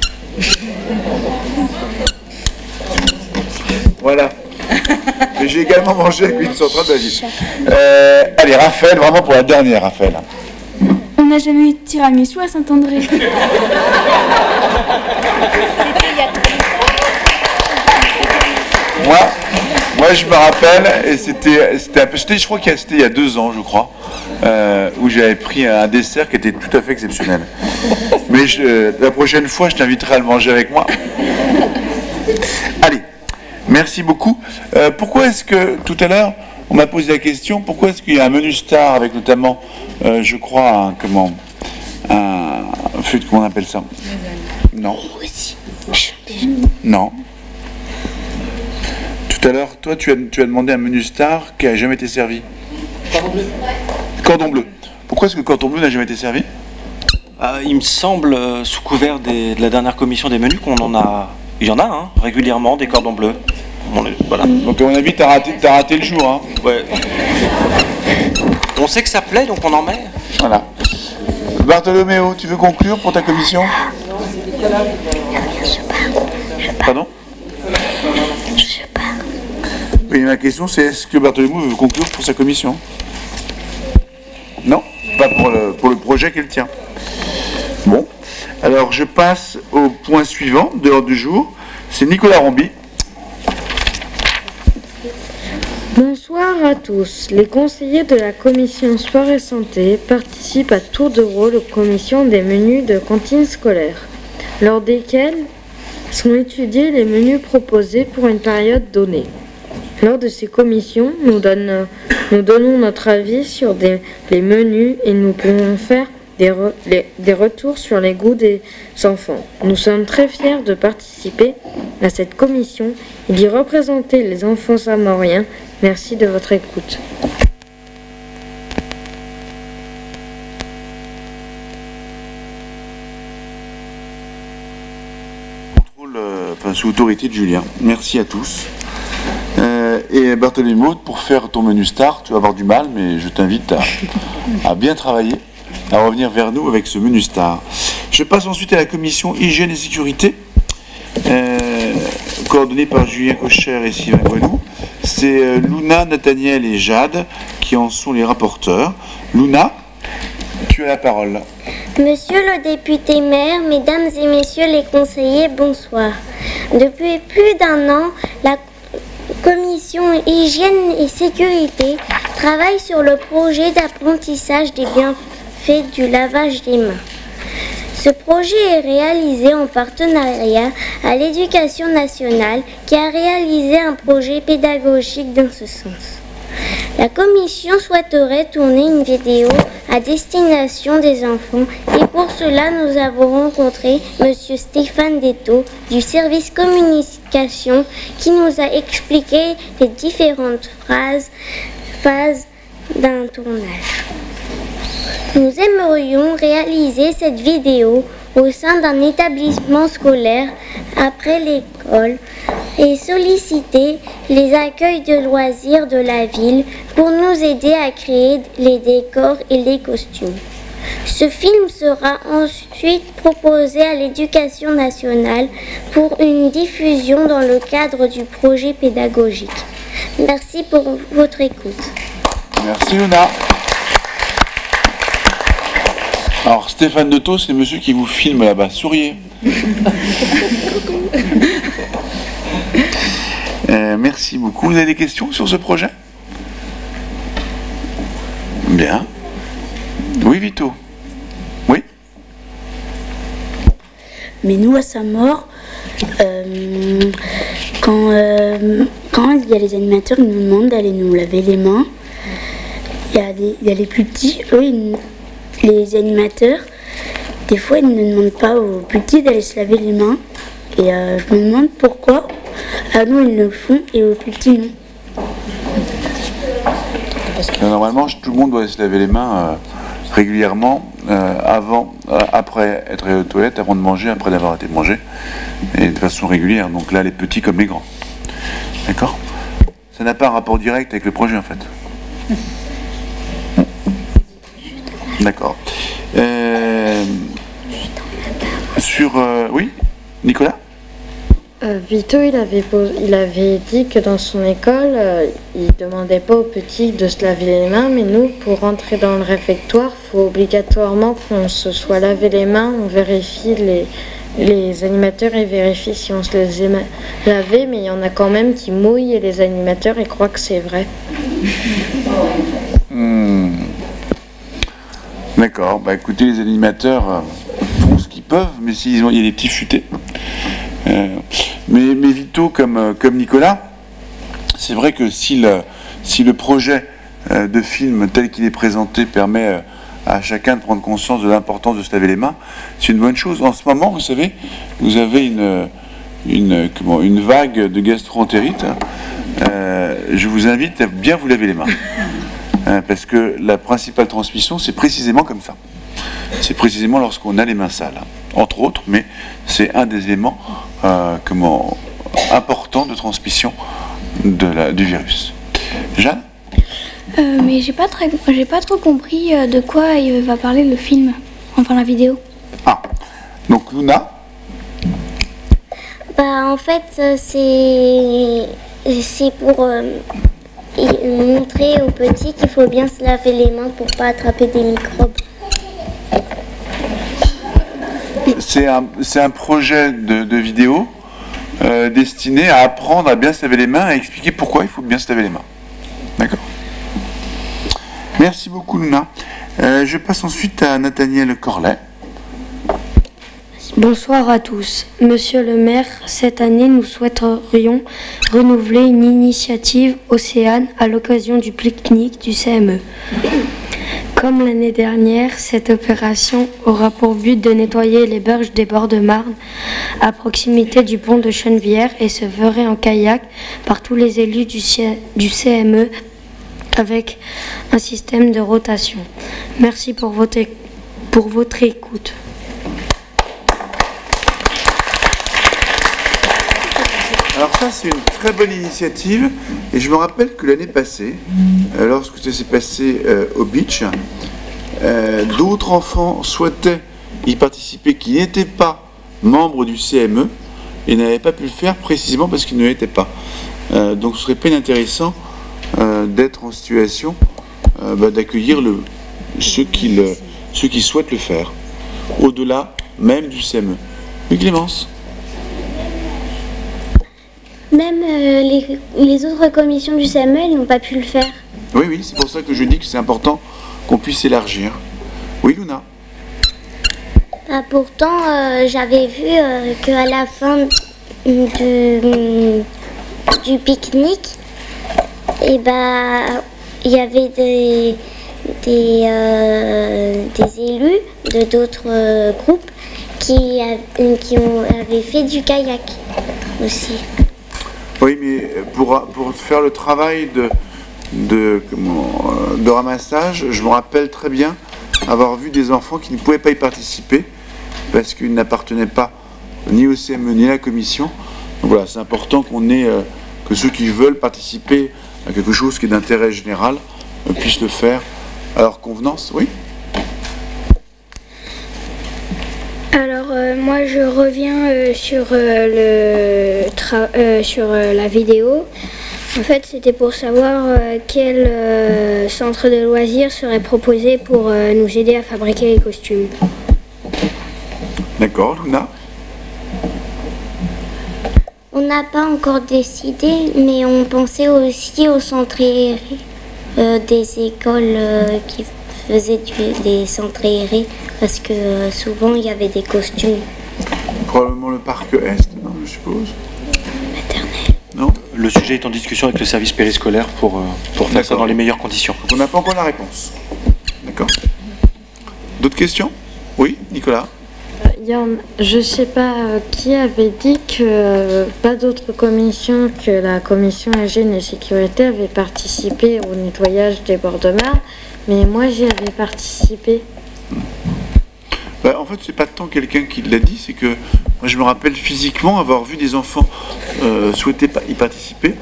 Voilà. Mais j'ai également mangé avec une centrale de la ville. Allez, Raphaël, vraiment pour la dernière, Raphaël. On n'a jamais eu de tiramisu à Saint-André. Moi, je me rappelle, et c'était un peu, je crois que c'était il y a 2 ans, je crois, où j'avais pris un dessert qui était tout à fait exceptionnel. Mais la prochaine fois, je t'inviterai à le manger avec moi. Allez, merci beaucoup. Pourquoi est-ce que, tout à l'heure, on m'a posé la question, pourquoi est-ce qu'il y a un menu star avec notamment, je crois, comment on appelle ça? Non. Non. Tout à l'heure, toi, tu as demandé un menu star qui n'a jamais été servi. Cordon bleu. Cordon bleu. Pourquoi est-ce que le cordon bleu n'a jamais été servi? Il me semble, sous couvert de la dernière commission des menus, qu'on en a... Il y en a, hein, régulièrement, des cordons bleus. Voilà. Donc à mon avis, t'as raté le jour. Hein. Ouais. On sait que ça plaît, donc on en met. Voilà. Bartholoméo, tu veux conclure pour ta commission? Pardon? Oui, ma question c'est est-ce que Bartholoméo veut conclure pour sa commission? Non? Pas pour le projet qu'elle tient. Bon. Alors je passe au point suivant de l'ordre du jour. C'est Nicolas Rombi. Bonsoir à tous. Les conseillers de la commission sport et santé participent à tour de rôle aux commissions des menus de cantine scolaire, lors desquelles sont étudiés les menus proposés pour une période donnée. Lors de ces commissions, nous donnons notre avis sur les menus et nous pouvons faire des retours sur les goûts des enfants. Nous sommes très fiers de participer à cette commission et d'y représenter les enfants samoriens. Merci de votre écoute. Contrôle sous autorité de Julien. Merci à tous. et Bartholomew pour faire ton menu star. Tu vas avoir du mal, mais je t'invite à bien travailler, à revenir vers nous avec ce menu star. Je passe ensuite à la commission hygiène et sécurité, coordonnée par Julien Cocher et Sylvain Gouanou. C'est Luna, Nathaniel et Jade qui en sont les rapporteurs. Luna, tu as la parole. Monsieur le député maire, mesdames et messieurs les conseillers, bonsoir. Depuis plus d'un an, la commission hygiène et sécurité travaille sur le projet d'apprentissage des bienfaits du lavage des mains. Ce projet est réalisé en partenariat à l'Éducation nationale qui a réalisé un projet pédagogique dans ce sens. La commission souhaiterait tourner une vidéo à destination des enfants et pour cela nous avons rencontré M. Stéphane Detto du service communication qui nous a expliqué les différentes phases d'un tournage. Nous aimerions réaliser cette vidéo au sein d'un établissement scolaire après l'école et solliciter les accueils de loisirs de la ville pour nous aider à créer les décors et les costumes. Ce film sera ensuite proposé à l'Éducation nationale pour une diffusion dans le cadre du projet pédagogique. Merci pour votre écoute. Merci Luna. Alors Stéphane Detto, c'est monsieur qui vous filme là-bas. Souriez. Merci beaucoup. Vous avez des questions sur ce projet? Bien. Oui, Vito. Oui. Mais nous, à sa mort, quand il y a les animateurs, ils nous demandent d'aller nous laver les mains. Il y a les plus petits, eux, les animateurs, des fois, ils ne demandent pas aux plus petits d'aller se laver les mains. Et je me demande pourquoi. À nous, ils le font et aux plus petits, non. Parce que normalement, tout le monde doit se laver les mains régulièrement, après être allé aux toilettes, avant de manger, après d'avoir été mangé, et de façon régulière. Donc là, les petits comme les grands. D'accord? Ça n'a pas un rapport direct avec le projet, en fait. D'accord. Oui, Nicolas? Vito, il avait dit que dans son école, il ne demandait pas aux petits de se laver les mains, mais nous, pour rentrer dans le réfectoire, il faut obligatoirement qu'on se soit lavé les mains, on vérifie les animateurs, ils vérifient si on se les est lavé, mais il y en a quand même qui mouillent et les animateurs, ils croient que c'est vrai. D'accord, bah écoutez, les animateurs font ce qu'ils peuvent, mais il y a des petits futés. Mais Vito, comme Nicolas, c'est vrai que si le projet de film tel qu'il est présenté permet à chacun de prendre conscience de l'importance de se laver les mains, c'est une bonne chose. En ce moment, vous savez, vous avez une vague de gastro-entérite. Je vous invite à bien vous laver les mains. Parce que la principale transmission, c'est précisément comme ça. C'est précisément lorsqu'on a les mains sales, entre autres, mais c'est un des éléments importants de transmission du virus. Jeanne? Mais j'ai pas trop compris de quoi il va parler le film, enfin la vidéo. Ah, donc Luna? Bah en fait c'est pour montrer aux petits qu'il faut bien se laver les mains pour pas attraper des microbes. C'est un projet de vidéo destiné à apprendre à bien se laver les mains et à expliquer pourquoi il faut bien se laver les mains. D'accord. Merci beaucoup Luna. Je passe ensuite à Nathaniel Corlet. Bonsoir à tous. Monsieur le maire, cette année, nous souhaiterions renouveler une initiative Océane à l'occasion du pique-nique du CME. Comme l'année dernière, cette opération aura pour but de nettoyer les berges des bords de Marne à proximité du pont de Chenevière et se ferait en kayak par tous les élus du CME avec un système de rotation. Merci pour votre écoute. Alors ça, c'est une très bonne initiative. Et je me rappelle que l'année passée, lorsque ça s'est passé au beach, d'autres enfants souhaitaient y participer qui n'étaient pas membres du CME et n'avaient pas pu le faire précisément parce qu'ils ne l'étaient pas. Donc ce serait pas inintéressant d'être en situation d'accueillir ceux qui souhaitent le faire, au-delà même du CME. Oui, Clémence? Même les autres commissions du CME, elles n'ont pas pu le faire. Oui, oui, c'est pour ça que je dis que c'est important qu'on puisse élargir. Oui, Luna? Pourtant, j'avais vu qu'à la fin du pique-nique, il y avait des élus de d'autres groupes qui avaient fait du kayak aussi. Oui, mais pour faire le travail de ramassage, je me rappelle très bien avoir vu des enfants qui ne pouvaient pas y participer parce qu'ils n'appartenaient pas ni au CME ni à la commission. Donc voilà, c'est important que ceux qui veulent participer à quelque chose qui est d'intérêt général puissent le faire à leur convenance. Oui? Alors moi je reviens sur la vidéo. En fait c'était pour savoir quel centre de loisirs serait proposé pour nous aider à fabriquer les costumes. D'accord, Luna? On n'a pas encore décidé, mais on pensait aussi au centre aéré des écoles qui faisaient des centres aérés, parce que souvent il y avait des costumes. Probablement le parc Est, non, je suppose. Maternelle. Non. Le sujet est en discussion avec le service périscolaire pour faire ça dans les meilleures conditions. On n'a pas encore la réponse. D'accord. D'autres questions? Oui, Nicolas? Je ne sais pas qui avait dit que pas d'autres commissions que la commission hygiène et sécurité avaient participé au nettoyage des bords de mare, mais moi j'y avais participé. En fait, c'est pas tant quelqu'un qui l'a dit, c'est que moi je me rappelle physiquement avoir vu des enfants souhaiter y participer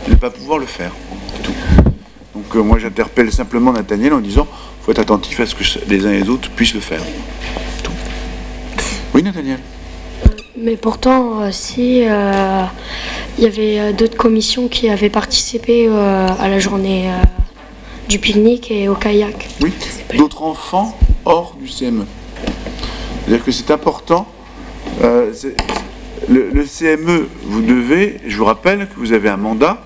et ne pas pouvoir le faire. C'est tout. Donc moi j'interpelle simplement Nathaniel en disant il faut être attentif à ce que les uns et les autres puissent le faire. Oui, Nathaniel? Mais pourtant, si il y avait d'autres commissions qui avaient participé à la journée du pique-nique et au kayak. Oui, d'autres enfants hors du CME. C'est-à-dire que c'est important. Le CME, je vous rappelle que vous avez un mandat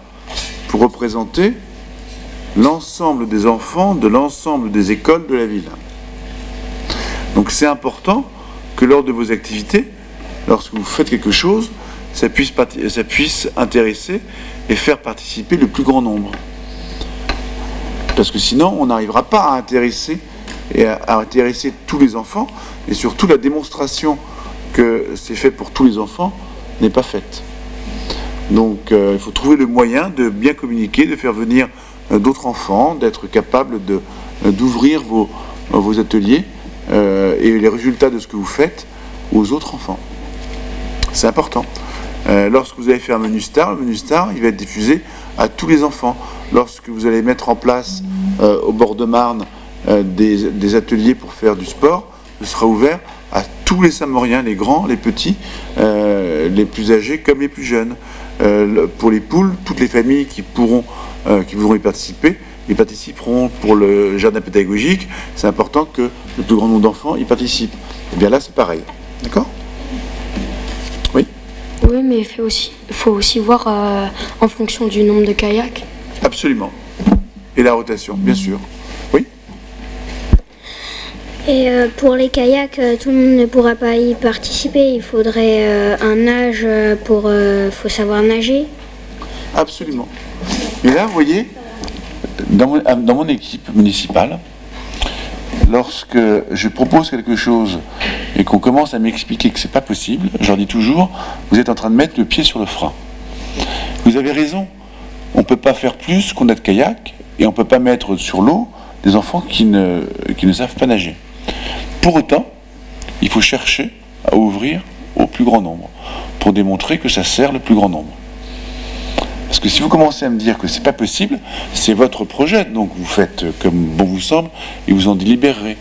pour représenter l'ensemble des enfants de l'ensemble des écoles de la ville. Donc c'est important que lors de vos activités, lorsque vous faites quelque chose, ça puisse intéresser et faire participer le plus grand nombre. Parce que sinon, on n'arrivera pas à intéresser tous les enfants, et surtout la démonstration que c'est fait pour tous les enfants n'est pas faite. Donc il faut trouver le moyen de bien communiquer, de faire venir d'autres enfants, d'être capable d'ouvrir vos ateliers et les résultats de ce que vous faites aux autres enfants. C'est important. Lorsque vous allez faire un menu star, le menu star, il va être diffusé à tous les enfants. Lorsque vous allez mettre en place au bord de Marne des ateliers pour faire du sport, ce sera ouvert à tous les Samoriens, les grands, les petits, les plus âgés comme les plus jeunes. Pour les poules, toutes les familles qui voudront y participer, ils participeront pour le jardin pédagogique. C'est important que le plus grand nombre d'enfants y participent. Et bien là, c'est pareil. D'accord? Oui? Oui, mais il faut aussi voir en fonction du nombre de kayaks. Absolument. Et la rotation, bien sûr. Oui? Et pour les kayaks, tout le monde ne pourra pas y participer. Il faudrait un âge faut savoir nager. Absolument. Et là, vous voyez, dans mon équipe municipale, lorsque je propose quelque chose et qu'on commence à m'expliquer que c'est pas possible, je leur dis toujours, vous êtes en train de mettre le pied sur le frein. Vous avez raison, on ne peut pas faire plus qu'on a de kayak et on ne peut pas mettre sur l'eau des enfants qui ne savent pas nager. Pour autant, il faut chercher à ouvrir au plus grand nombre pour démontrer que ça sert le plus grand nombre. Parce que si vous commencez à me dire que c'est pas possible, c'est votre projet, donc vous faites comme bon vous semble et vous en délibérerez.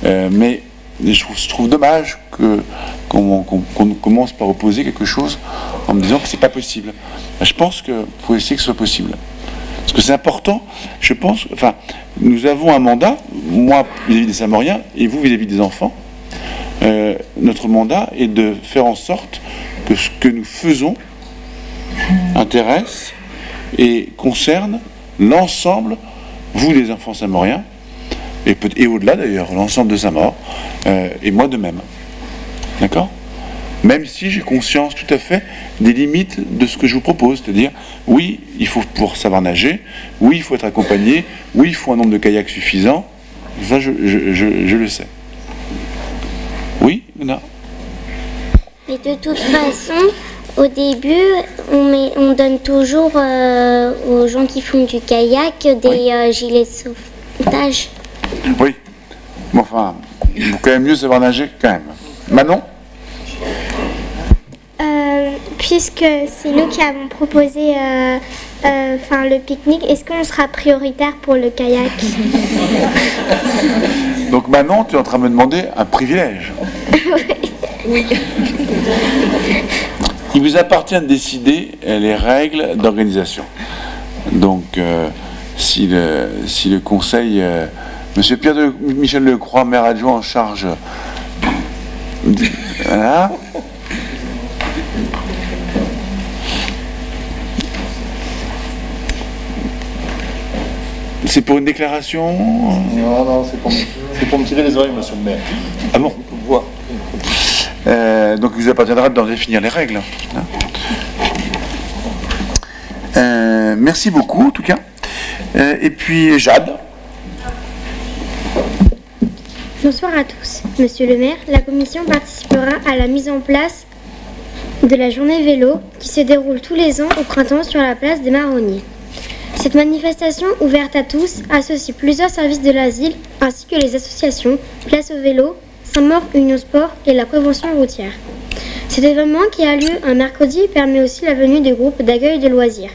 Mais je trouve dommage qu'on commence par opposer quelque chose en me disant que c'est pas possible. Je pense qu'il faut essayer que ce soit possible. Parce que c'est important, je pense, enfin, nous avons un mandat, moi vis-à-vis des Samoriens et vous vis-à-vis des enfants. Notre mandat est de faire en sorte que ce que nous faisons intéresse et concerne l'ensemble, vous les enfants samoriens, et au-delà d'ailleurs, l'ensemble de Saint-Maur, et moi de même. D'accord ? Même si j'ai conscience tout à fait des limites de ce que je vous propose, c'est-à-dire, oui, il faut pouvoir savoir nager, oui, il faut être accompagné, oui, il faut un nombre de kayaks suffisant, ça je le sais. Oui, Luna ? Mais de toute façon, au début, on donne toujours aux gens qui font du kayak des gilets de sauvetage. Oui. Mais enfin, il faut quand même mieux savoir nager, quand même. Manon ? Puisque c'est nous qui avons proposé le pique-nique, est-ce qu'on sera prioritaire pour le kayak? Donc Manon, tu es en train de me demander un privilège. Oui. Il vous appartient de décider les règles d'organisation. Donc, si le conseil... Monsieur Pierre-Michel Lecroix, maire adjoint en charge... Voilà. C'est pour une déclaration? Non, c'est pour me tirer les oreilles, monsieur le maire. Ah bon? Donc il vous appartiendra d'en définir les règles. Merci beaucoup en tout cas. Et puis Jade. Bonsoir à tous. Monsieur le maire, la commission participera à la mise en place de la journée vélo qui se déroule tous les ans au printemps sur la place des Marronniers. Cette manifestation ouverte à tous associe plusieurs services de l'asile ainsi que les associations Place au vélo, Saint-Maur Union Sport et la prévention routière. Cet événement qui a lieu un mercredi permet aussi la venue des groupes d'accueil de loisirs.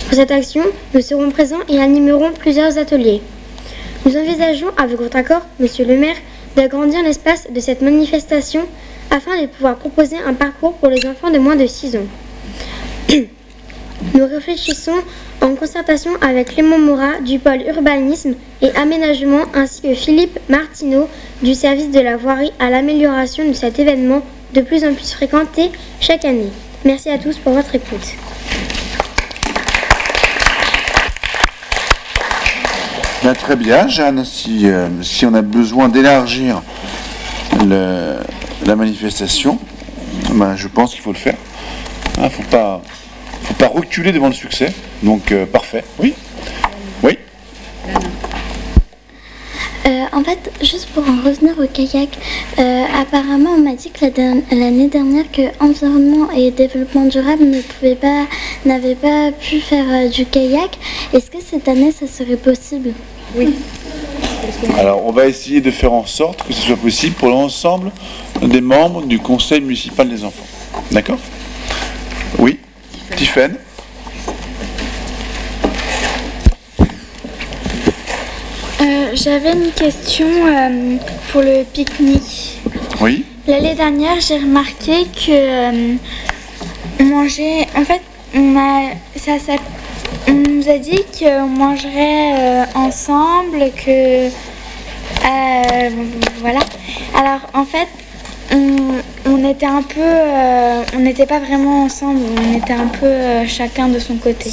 Pour cette action, nous serons présents et animerons plusieurs ateliers. Nous envisageons, avec votre accord, monsieur le maire, d'agrandir l'espace de cette manifestation afin de pouvoir proposer un parcours pour les enfants de moins de 6 ans. Nous réfléchissons en concertation avec Clément Morat du pôle urbanisme et aménagement ainsi que Philippe Martineau du service de la voirie à l'amélioration de cet événement de plus en plus fréquenté chaque année. Merci à tous pour votre écoute. Bien, très bien, Jeanne, si on a besoin d'élargir la manifestation, ben, je pense qu'il faut le faire. Il ne faut pas reculer devant le succès. Donc, parfait. Oui. Oui. En fait, juste pour en revenir au kayak, apparemment on m'a dit que l'année dernière que Environnement et Développement Durable n'avaient pas pu faire du kayak. Est-ce que cette année ça serait possible? Oui. Alors, on va essayer de faire en sorte que ce soit possible pour l'ensemble des membres du conseil municipal des enfants. D'accord? Oui. Tiffaine. J'avais une question pour le pique-nique. Oui. L'année dernière, j'ai remarqué que on mangeait. En fait, on nous a dit qu'on mangerait ensemble, que voilà. Alors en fait, on était un peu, on n'était pas vraiment ensemble. On était un peu chacun de son côté.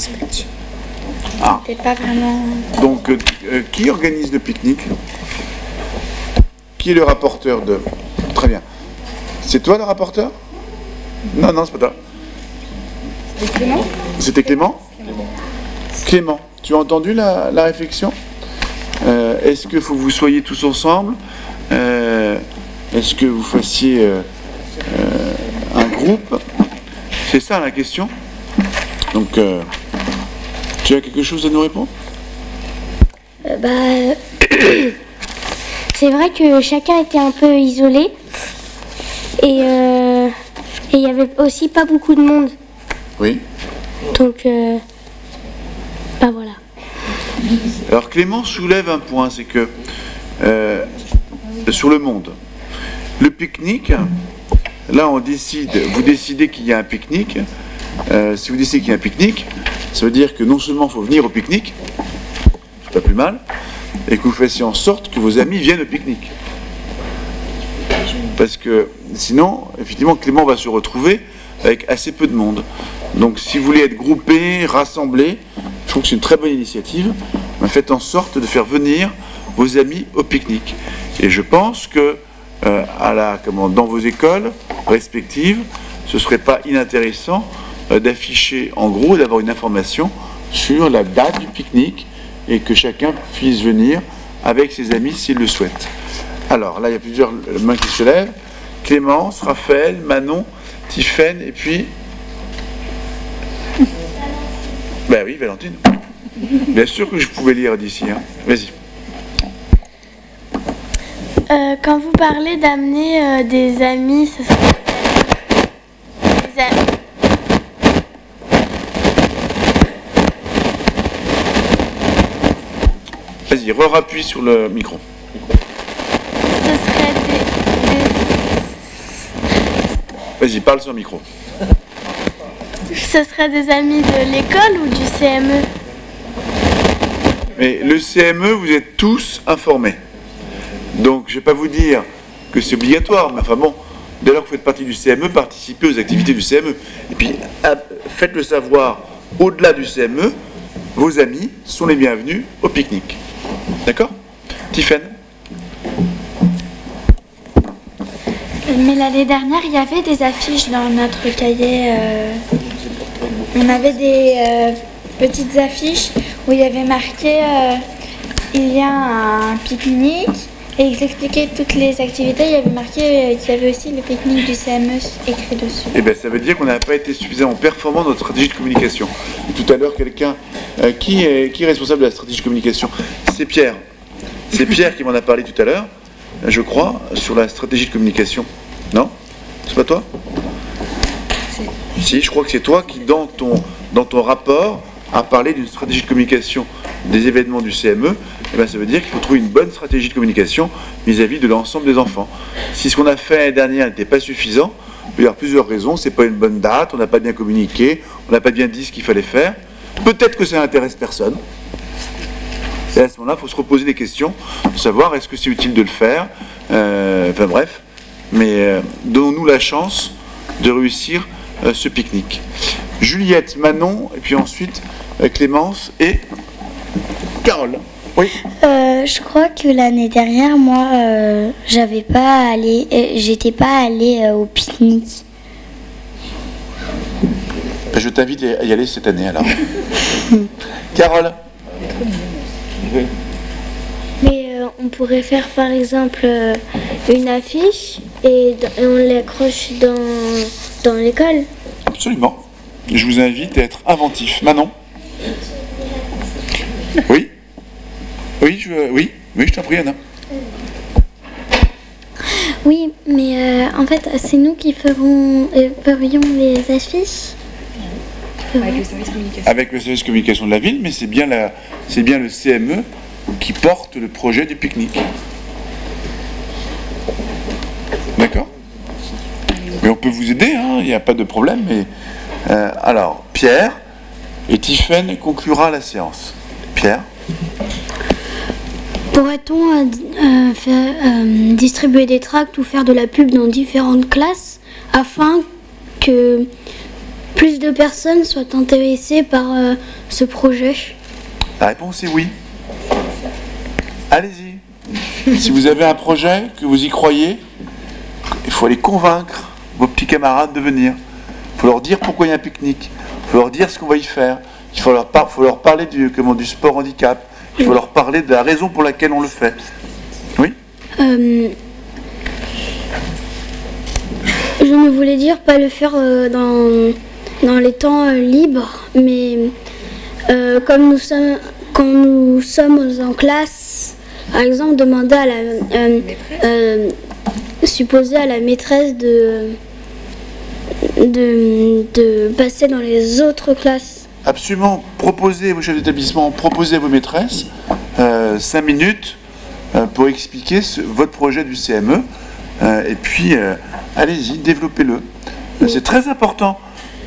Ah. C'était pas vraiment. Donc, qui organise le pique-nique? Qui est le rapporteur de... Très bien. C'est toi le rapporteur? Non, c'est pas toi. C'était Clément. C'était Clément? Clément, tu as entendu la réflexion? Est-ce qu'il faut que vous soyez tous ensemble? Est-ce que vous fassiez un groupe? C'est ça la question. Donc, tu as quelque chose à nous répondre? C'est vrai que chacun était un peu isolé et il y avait aussi pas beaucoup de monde. Oui. Donc Alors Clément soulève un point, c'est que sur le monde, le pique-nique, là on décide, vous décidez qu'il y a un pique-nique. Si vous décidez qu'il y a un pique-nique, ça veut dire que non seulement il faut venir au pique-nique, c'est pas plus mal, et que vous fassiez en sorte que vos amis viennent au pique-nique. Parce que sinon, effectivement, Clément va se retrouver avec assez peu de monde. Donc si vous voulez être groupés, rassemblés, je trouve que c'est une très bonne initiative, mais faites en sorte de faire venir vos amis au pique-nique. Et je pense que dans vos écoles respectives, ce ne serait pas inintéressant d'afficher en gros, d'avoir une information sur la date du pique-nique et que chacun puisse venir avec ses amis s'il le souhaite. Alors là, il y a plusieurs mains qui se lèvent. Clémence, Raphaël, Manon, Tiffaine et puis... Ben oui, Valentine. Bien sûr que je pouvais lire d'ici. Hein. Vas-y. Quand vous parlez d'amener des amis, ce serait des amis. Vas-y, re-appuie sur le micro. Ce serait Vas-y, parle sur le micro. Ce serait des amis de l'école ou du CME? Mais le CME, vous êtes tous informés. Donc, je ne vais pas vous dire que c'est obligatoire, mais enfin bon, dès lors que vous faites partie du CME, participez aux activités du CME. Et puis, faites-le savoir au-delà du CME, vos amis sont les bienvenus au pique-nique. D'accord? Tiffaine? Mais l'année dernière, il y avait des affiches dans notre cahier. On avait des petites affiches où il y avait marqué il y a un pique-nique et ils expliquaient toutes les activités. Il y avait marqué qu'il y avait aussi le pique-nique du CME écrit dessus. Eh bien, ça veut dire qu'on n'a pas été suffisamment performant dans notre stratégie de communication. Tout à l'heure, quelqu'un qui est responsable de la stratégie de communication? C'est Pierre. C'est Pierre qui m'en a parlé tout à l'heure, je crois, sur la stratégie de communication. Non? C'est pas toi? Si, je crois que c'est toi qui, dans ton rapport, a parlé d'une stratégie de communication des événements du CME. Eh bien, ça veut dire qu'il faut trouver une bonne stratégie de communication vis-à-vis de l'ensemble des enfants. Si ce qu'on a fait l'année dernière n'était pas suffisant, il peut y avoir plusieurs raisons. C'est pas une bonne date, on n'a pas bien communiqué, on n'a pas bien dit ce qu'il fallait faire. Peut-être que ça n'intéresse personne. Et à ce moment-là, il faut se reposer des questions, de savoir est-ce que c'est utile de le faire. Enfin bref, mais donnons-nous la chance de réussir ce pique-nique. Juliette, Manon, et puis ensuite Clémence et Carole. Oui. Je crois que l'année dernière, moi, j'étais pas allée au pique-nique. Je t'invite à y aller cette année alors. Carole. Mais on pourrait faire par exemple une affiche et on l'accroche dans l'école. Absolument. Je vous invite à être inventif. Manon? Oui? Oui, je t'en prie, Anna. Oui, mais en fait, c'est nous qui ferions les affiches. Avec le service communication. Avec le service communication de la ville, mais c'est bien le CME qui porte le projet du pique-nique. D'accord? Mais on peut vous aider, hein, il n'y a pas de problème. Mais, alors, Pierre et Tiffaine conclura la séance. Pierre? Pourrait-on distribuer des tracts ou faire de la pub dans différentes classes afin que plus de personnes soient intéressées par ce projet? La réponse est oui. Allez-y. Si vous avez un projet, que vous y croyez, il faut aller convaincre vos petits camarades de venir. Il faut leur dire pourquoi il y a un pique-nique. Il faut leur dire ce qu'on va y faire. Il faut leur parler du sport handicap. Il faut leur parler de la raison pour laquelle on le fait. Oui? Je me voulais dire pas le faire dans les temps libres, mais quand nous sommes en classe, par exemple, demander supposer à la maîtresse de passer dans les autres classes absolument proposer à vos chefs d'établissement, proposer à vos maîtresses 5 minutes pour expliquer votre projet du CME. Et puis, allez-y, développez-le. C'est très important.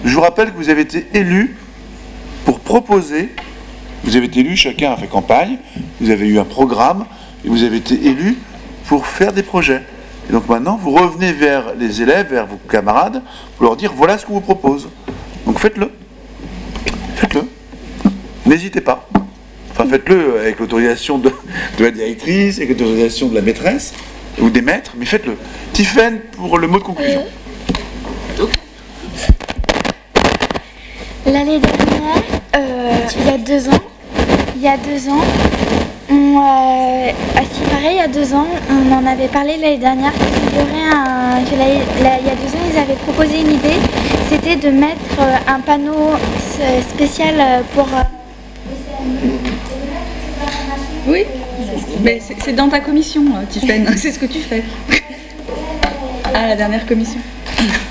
Je vous rappelle que vous avez été élus pour proposer. Vous avez été élus, chacun a fait campagne. Vous avez eu un programme et vous avez été élus pour faire des projets. Et donc maintenant, vous revenez vers les élèves, vers vos camarades, pour leur dire voilà ce qu'on vous propose. Donc faites-le. Faites-le. N'hésitez pas. Enfin, faites-le avec l'autorisation de la directrice, avec l'autorisation de la maîtresse ou des maîtres, mais faites-le. Tiffaine pour le mot de conclusion. L'année dernière, il y a 2 ans, à ce qui paraît, il y a 2 ans, on en avait parlé l'année dernière, il y a 2 ans, ils avaient proposé une idée, c'était de mettre un panneau spécial pour... Oui, mais c'est dans ta commission, Tiffaine, c'est ce que tu fais. À la dernière commission.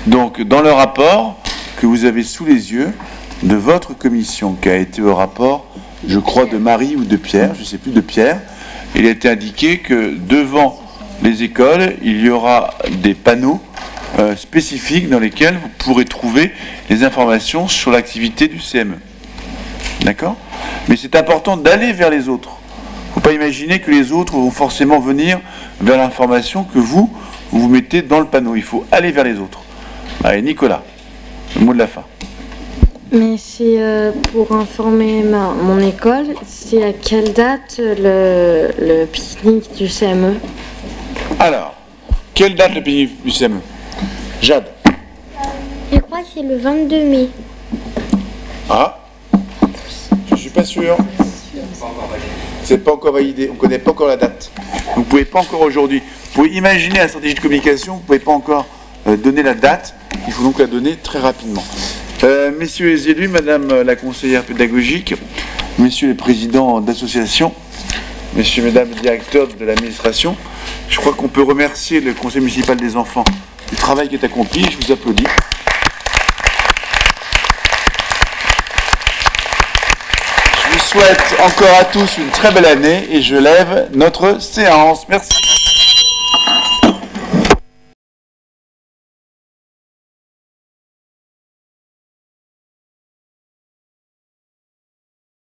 Donc, dans le rapport que vous avez sous les yeux de votre commission, qui a été au rapport, je crois, de Marie ou de Pierre, je ne sais plus, de Pierre, il a été indiqué que devant les écoles, il y aura des panneaux spécifiques dans lesquels vous pourrez trouver les informations sur l'activité du CME. D'accord ? Mais c'est important d'aller vers les autres. Il ne faut pas imaginer que les autres vont forcément venir vers l'information que vous mettez dans le panneau. Il faut aller vers les autres. Allez, Nicolas, le mot de la fin. Mais c'est pour informer mon école, c'est à quelle date le pique-nique du CME? Alors, quelle date le pique-nique du CME? Jade? Je crois que c'est le 22 mai. Ah, je suis pas sûr. C'est pas encore validé, on ne connaît pas encore la date. Vous ne pouvez pas encore aujourd'hui. Vous pouvez imaginer la stratégie de communication, vous ne pouvez pas encore donner la date. Il faut donc la donner très rapidement. Messieurs les élus, madame la conseillère pédagogique, messieurs les présidents d'associations, messieurs, mesdames les directeurs de l'administration, je crois qu'on peut remercier le conseil municipal des enfants du travail qui est accompli. Je vous applaudis. Je vous souhaite encore à tous une très belle année et je lève notre séance. Merci.